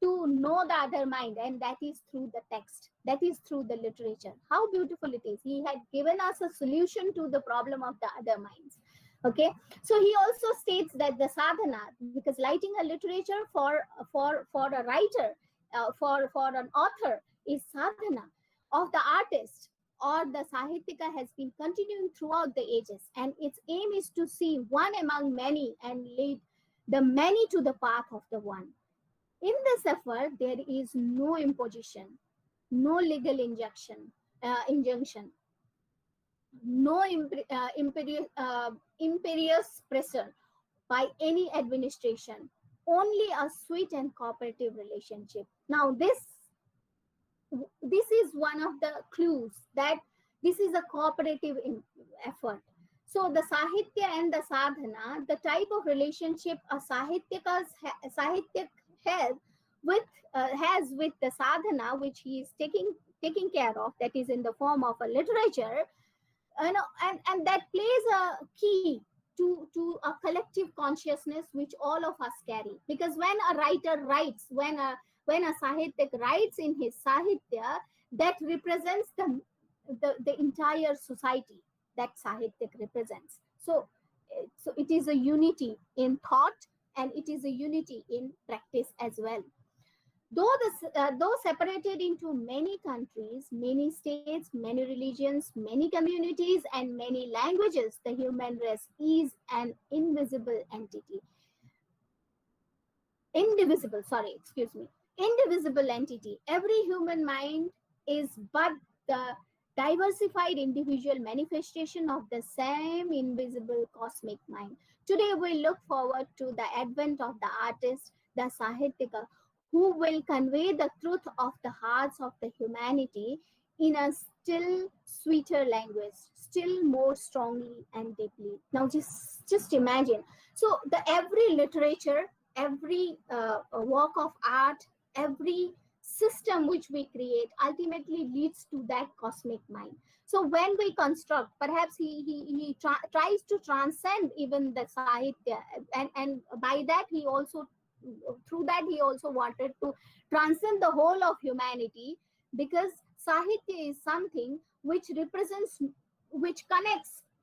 to know the other mind, and that is through the text, that is through the literature. How beautiful it is. He had given us a solution to the problem of the other minds. Okay, so he also states that the sadhana, because writing a literature for a writer, for an author, is sadhana of the artist or the Sahityika has been continuing throughout the ages, and its aim is to see one among many and lead the many to the path of the one. In this effort, there is no imposition, no legal injunction, no imperious pressure by any administration, only a sweet and cooperative relationship. Now, this is one of the clues that this is a cooperative effort. So the Sahitya and the sadhana, the type of relationship a Sahityak has with the sadhana, which he is taking care of, that is in the form of a literature, and that plays a key to a collective consciousness which all of us carry. Because when a writer writes, when a Sahityak writes in his Sahitya, that represents the entire society that Sahityak represents. So it is a unity in thought, and it is a unity in practice as well. Though separated into many countries, many states, many religions, many communities, and many languages, the human race is an indivisible entity. Indivisible entity. Every human mind is but the diversified individual manifestation of the same invisible cosmic mind. Today, we look forward to the advent of the artist, the Sahityika, who will convey the truth of the hearts of the humanity in a still sweeter language, still more strongly and deeply. Now, just imagine. So, every literature, every work of art, every system which we create ultimately leads to that cosmic mind. So when we construct, perhaps he tries to transcend even the Sahitya, and by that through that he also wanted to transcend the whole of humanity, because Sahitya is something which connects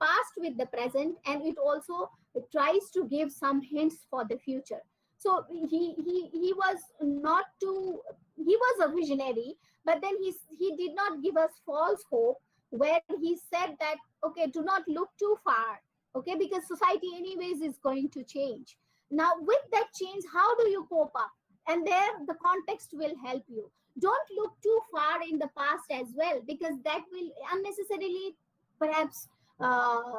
past with the present, and it also tries to give some hints for the future. So he was not too, he was a visionary, but then he did not give us false hope, where he said that, okay, do not look too far, okay, because society anyways is going to change. Now with that change, how do you cope up? And there the context will help you. Don't look too far in the past as well, because that will unnecessarily perhaps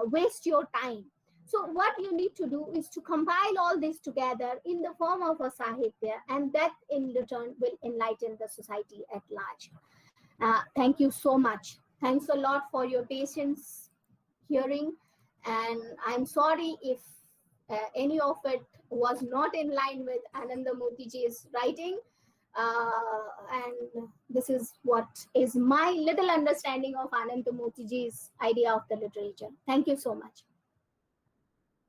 waste your time. So what you need to do is to compile all this together in the form of a sahitya, and that in return will enlighten the society at large. Thank you so much. Thanks a lot for your patience hearing, and I'm sorry if any of it was not in line with Anandamurtiji's writing. And this is what is my little understanding of Anandamurtiji's idea of the literature. Thank you so much.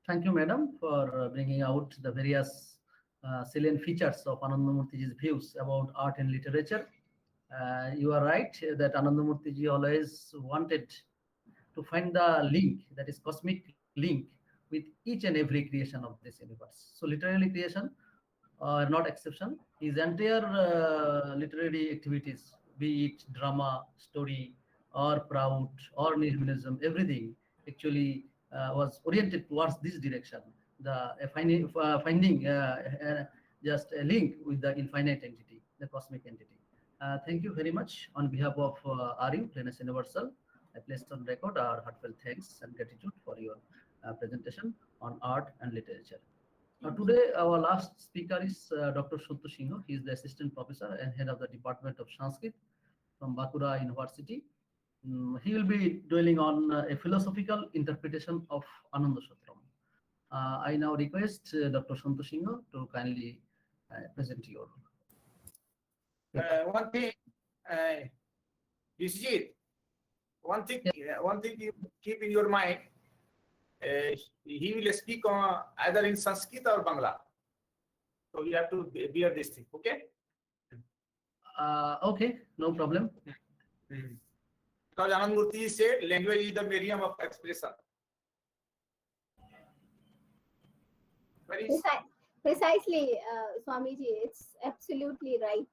Thank you, madam, for bringing out the various salient features of Anandamurtiji's views about art and literature. You are right that Anandamurtiji always wanted to find the link, that is cosmic link, with each and every creation of this universe. So literary creation are not exception. His entire literary activities, be it drama, story, or proud, or nihilism, everything actually was oriented towards this direction. The finding just a link with the infinite entity, the cosmic entity. Thank you very much. On behalf of RU, Planets Universal, I placed on record our heartfelt thanks and gratitude for your presentation on art and literature. Today, our last speaker is Dr. Santhu Singh. He is the assistant professor and head of the Department of Sanskrit from Bankura University. He will be dwelling on a philosophical interpretation of Ananda Sutram. I now request Dr. Santhu Singh to kindly present your. One thing, Vishjit, one thing you keep in your mind. He will speak either in Sanskrit or Bangla. So you have to bear this thing, okay? Okay, no problem. Because Anandamurtiji said language is the medium of expression. Precisely, Swamiji, it's absolutely right.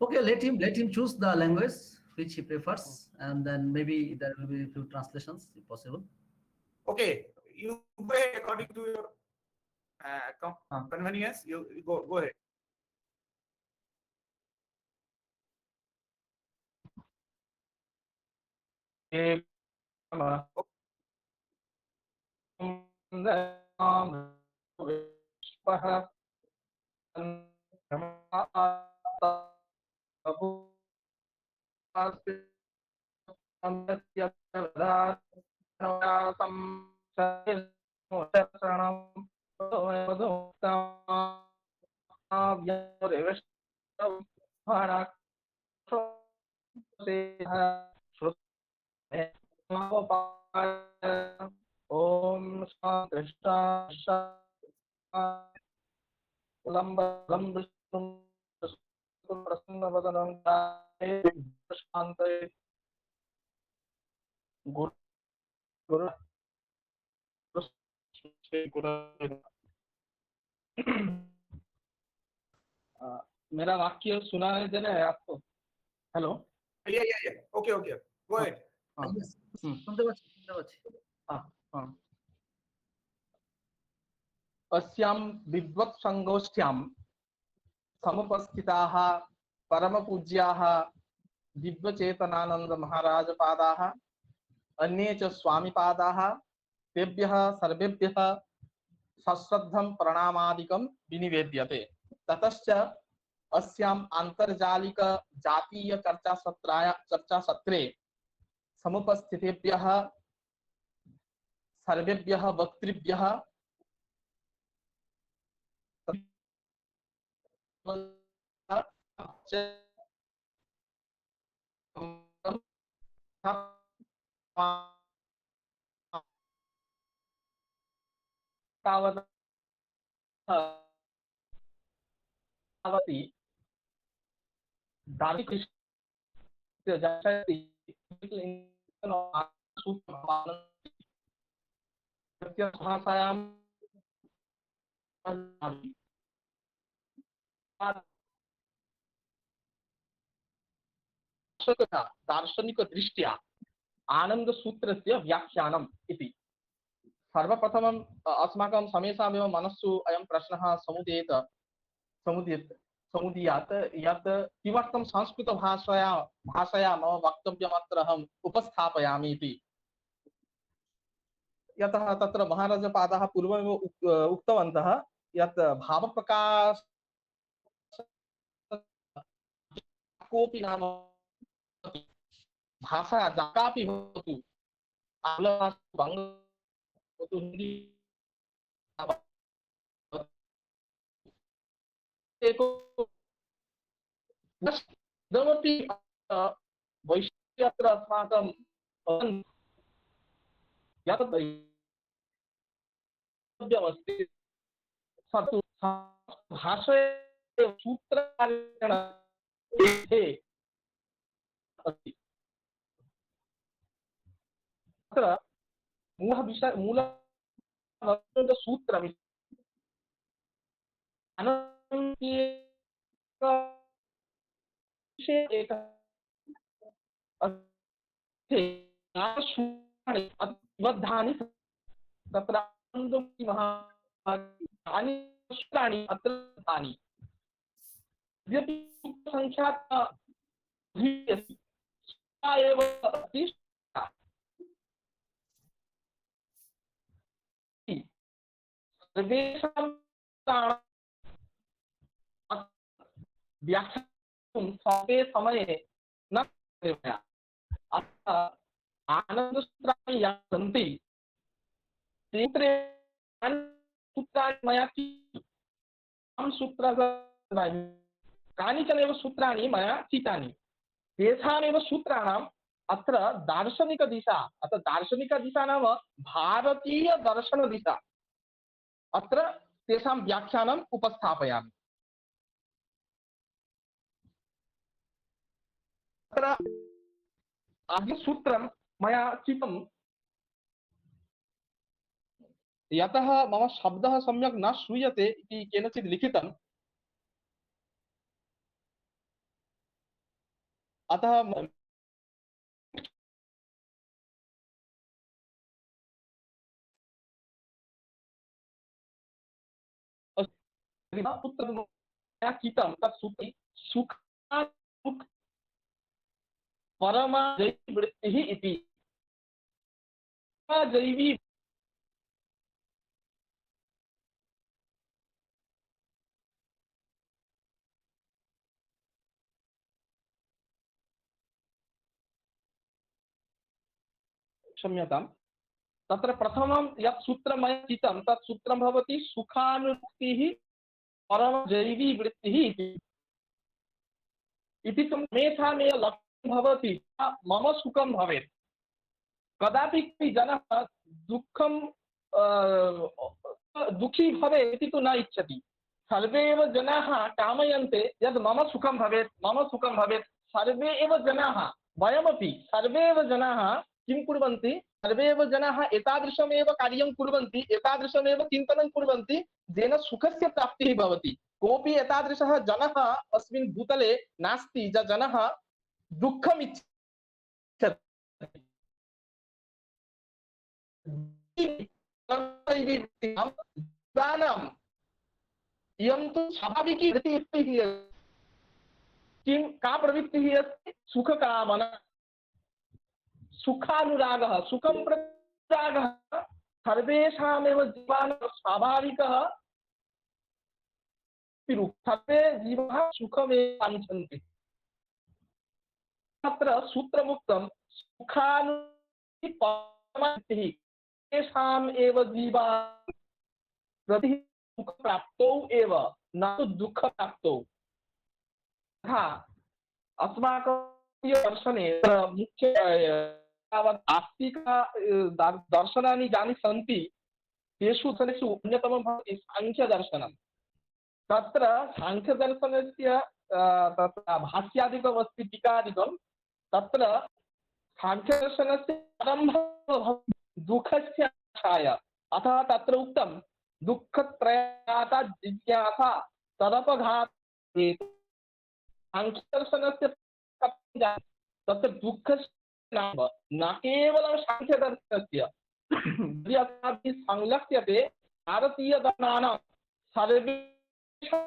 Okay, let him choose the language which he prefers, and then maybe there will be a few translations if possible. Okay, you go ahead according to your convenience. You go ahead. Om Krishna मेरा वाक्य सुनाई दे रहा है आपको? Hello? Yeah. Okay. Go ahead. Yes. শুনতে পাচ্ছি। अस्यां विद्वत् संगोष्ठ्यां समुपस्थिताः परमपूज्याः दिव्यचेतनानंद महाराज पादाः अन्ये च स्वामीपादाः तेभ्यः सर्वेभ्यः सश्रद्धं प्रणामादिकं विनिवेद्यते। ततश्च अस्याम् आन्तर्जालिक जातीय चर्चासत्रे समुपस्थितेभ्यः सर्वेभ्यः वक्तृभ्यः भाषायां दार्शनिकदृष्ट्या आनन्दसूत्रस्य व्याख्यानम् इति। सर्वप्रथमम् अस्माकं समेषामेव मनस्सु अयं प्रश्नः समुदीयात् यत् किमर्थं संस्कृतभाषया मम वक्तव्यमत्र अहम् उपस्थापयामि इति। यतः तत्र महाराजपादाः पूर्वमेव उक्तवन्तः यत् भावप्रकाश कोऽपि नाम भाषा जाकापि भवतु, आङ्ग्ल बङ्ग भवतु, हिन्दी इदमपि वैशिष्ट्यत्र अस्माकं यत् वक्तव्यमस्ति तत्तु भाषया सूत्रकारेण अस्ति। तत्र मूलसूत्रम् बद्धानि तत्र सूत्राणि अत्र दत्तानि। यदि संख्या एव अस्ति सर्वेषां व्याख्यातुं सर्वे समये न शक्यते। अतः आनन्दसूत्राणि यानि सन्ति सूत्राणि मया कानिचन एव सूत्राणि मया चितानि। तेषामेव सूत्राणाम् अत्र दार्शनिकदिशा, अत्र दार्शनिकदिशा नाम भारतीयदर्शनदिशा, अत्र तेषां व्याख्यानम् उपस्थापयामि। अत्र आद्यसूत्रं मया चितं यतः मम शब्दः सम्यक् न श्रूयते इति केनचित् लिखितम्, अतः चितं तत् सुखात् परमा वृत्तिः इति। जैवी क्षम्यतां, तत्र प्रथमं यत् सूत्रं मया चितं तत् सूत्रं भवति सुखानुवृत्तिः परमजैवी वृत्तिः इति मेषामेव लक्ष्यं भवति मम सुखं भवेत्। कदापि जनः दुःखी भवेत् इति तु न इच्छति। सर्वे एव जनाः कामयन्ते यद् मम सुखं भवेत्, मम सुखं भवेत्। सर्वे एव जनाः, वयमपि सर्वे एव जनाः किं कुर्वन्ति, सर्वे एव जनाः एतादृशमेव कार्यं कुर्वन्ति, एतादृशमेव चिन्तनं कुर्वन्ति येन सुखस्य प्राप्तिः भवति। कोऽपि एतादृशः जनः अस्मिन् भूतले नास्ति ज जनः दुःखम् इच्छति। इयं तु स्वाभाविकी वृत्तिः। किं का प्रवृत्तिः अस्ति? सुखकामना, सुखानुरागः, सुखं प्रति सर्वेषामेव जीवानां स्वाभाविकः। सर्वे जीवाः सुखमेव वाञ्छन्ति। अत्र सूत्रमुक्तं सुखानुवृत्तिः तेषाम् एव जीवाः प्रति सुखप्राप्तौ एव, न तु दुःखप्राप्तौ। तथा अस्माकं दर्शने मुख्य आस्तिक दर्शनानि यानि सन्ति तेषु अन्यतमं भवति साङ्ख्यदर्शनं। तत्र साङ्ख्यदर्शनस्य तत्र भाष्यादिकमस्ति, टीकादिकं। तत्र साङ्ख्यदर्शनस्य आरम्भः दुःखस्य आशाय। अतः तत्र उक्तं दुःखत्रयाता जिज्ञासा तदपघात सांख्यदर्शनस्य तत्र दुःखस्य नाम न केवलं सांख्यदर्शनस्य यदि अस्माभिः संलक्ष्यते भारतीयदर्शनानां सर्वेषां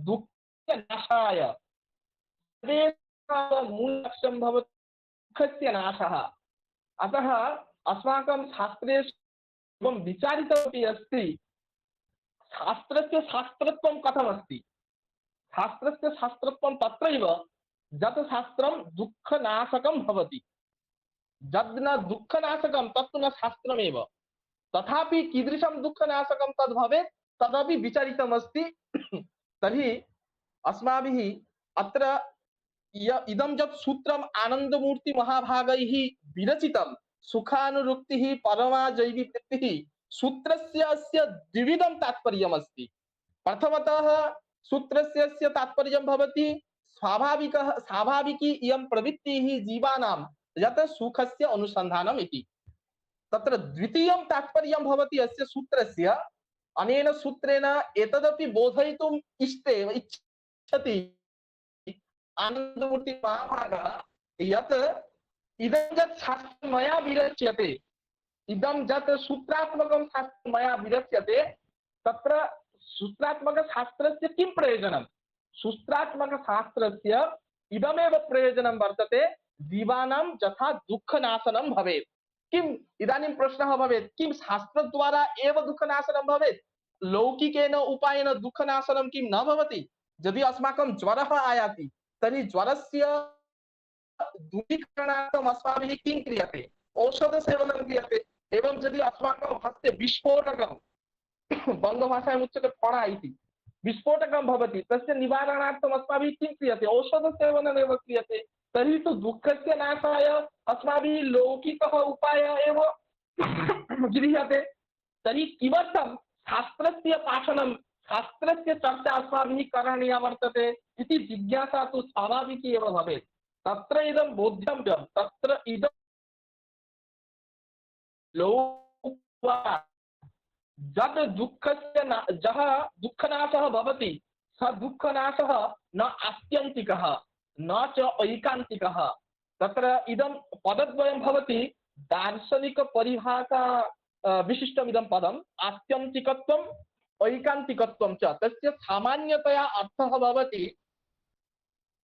दुःखनाशाय मूललक्ष्यं भवति दुःखस्य नाशः। अतः अस्माकं शास्त्रेषु एवं विचारितमपि अस्ति शास्त्रस्य शास्त्रत्वं कथमस्ति। शास्त्रस्य शास्त्रत्वं तत्रैव यत् शास्त्रं दुःखनाशकं भवति। यद् न दुःखनाशकं तत्तु न शास्त्रमेव। तथापि कीदृशं दुःखनाशकं तद् भवेत् तदपि विचारितमस्ति। तर्हि अस्माभिः अत्र इदं यत् सूत्रम् आनन्दमूर्ति महाभागैः विरचितं सुखानुरुक्तिः परमा जैविवृत्तिः सूत्रस्य अस्य द्विविधं तात्पर्यमस्ति। प्रथमतः सूत्रस्य अस्य तात्पर्यं भवति स्वाभाविकी इयं प्रवृत्तिः जीवानां यत् सुखस्य अनुसन्धानम् इति। तत्र द्वितीयं तात्पर्यं भवति अस्य सूत्रस्य अनेन सूत्रेण एतदपि बोधयितुम् इच्छति आनन्दमूर्ति महाभागः यत् इदं यत् शास्त्रं मया विरच्यते इदं यत् सूत्रात्मकं शास्त्रं मया विरच्यते तत्र सूत्रात्मकशास्त्रस्य किं प्रयोजनं। सूत्रात्मकशास्त्रस्य इदमेव प्रयोजनं वर्तते जीवानां यथा दुःखनाशनं भवेत्। किम् इदानीं प्रश्नः भवेत् किं शास्त्रद्वारा एव दुःखनाशनं भवेत् लौकिकेन उपायेन दुःखनाशनं किं न भवति। यदि अस्माकं ज्वरः आयाति तर्हि ज्वरस्य दूरीकरणार्थम् अस्माभिः किं क्रियते औषधसेवनं क्रियते। एवं यदि अस्माकं हस्ते विस्फोटकं बङ्गभाषायाम् उच्यते फणा इति विस्फोटकं भवति तस्य निवारणार्थम् अस्माभिः किं क्रियते औषधसेवनमेव क्रियते। तर्हि तु दुःखस्य नाशाय अस्माभिः लौकिकः उपायः एव गृह्यते। तर्हि किमर्थं शास्त्रस्य पाठनं शास्त्रस्य चर्चा अस्माभिः करणीया वर्तते इति जिज्ञासा तु स्वाभाविकी एव भवेत्। तत्र इदं बोद्धव्यं तत्र इदं यत् दुःखस्य यः दुःखनाशः भवति स दुःखनाशः न आत्यन्तिकः न च ऐकान्तिकः। तत्र इदं पदद्वयं भवति दार्शनिकपरिभाषा विशिष्टम् इदं पदम् आत्यन्तिकत्वम् ऐकान्तिकत्वं च। तस्य सामान्यतया अर्थः भवति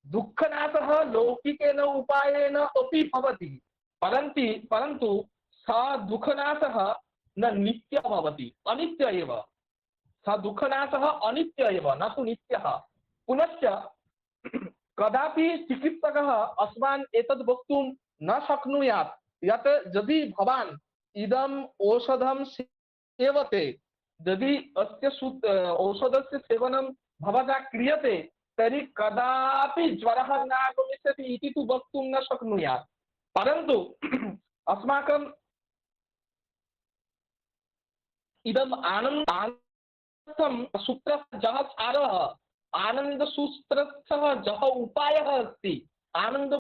दुःखनाशः लौकिकेन उपायेन अपि भवति परन्तु स दुःखनाशः न नित्यः भवति अनित्य एव। स दुःखनाशः अनित्य एव न तु नित्यः। पुनश्च कदापि चिकित्सकः अस्मान् एतद् वक्तुं न शक्नुयात् यत् यदि भवान् इदम् औषधं सेवते यदि अस्य औषधस्य सेवनं भवता क्रियते तर्हि कदापि ज्वरः न आगमिष्यति इति तु वक्तुं न शक्नुयात्। परन्तु अस्माकं इदम् आनन्दं सूत्रस्य यः सारः आनन्दसूत्रस्य यः उपायः अस्ति आनन्द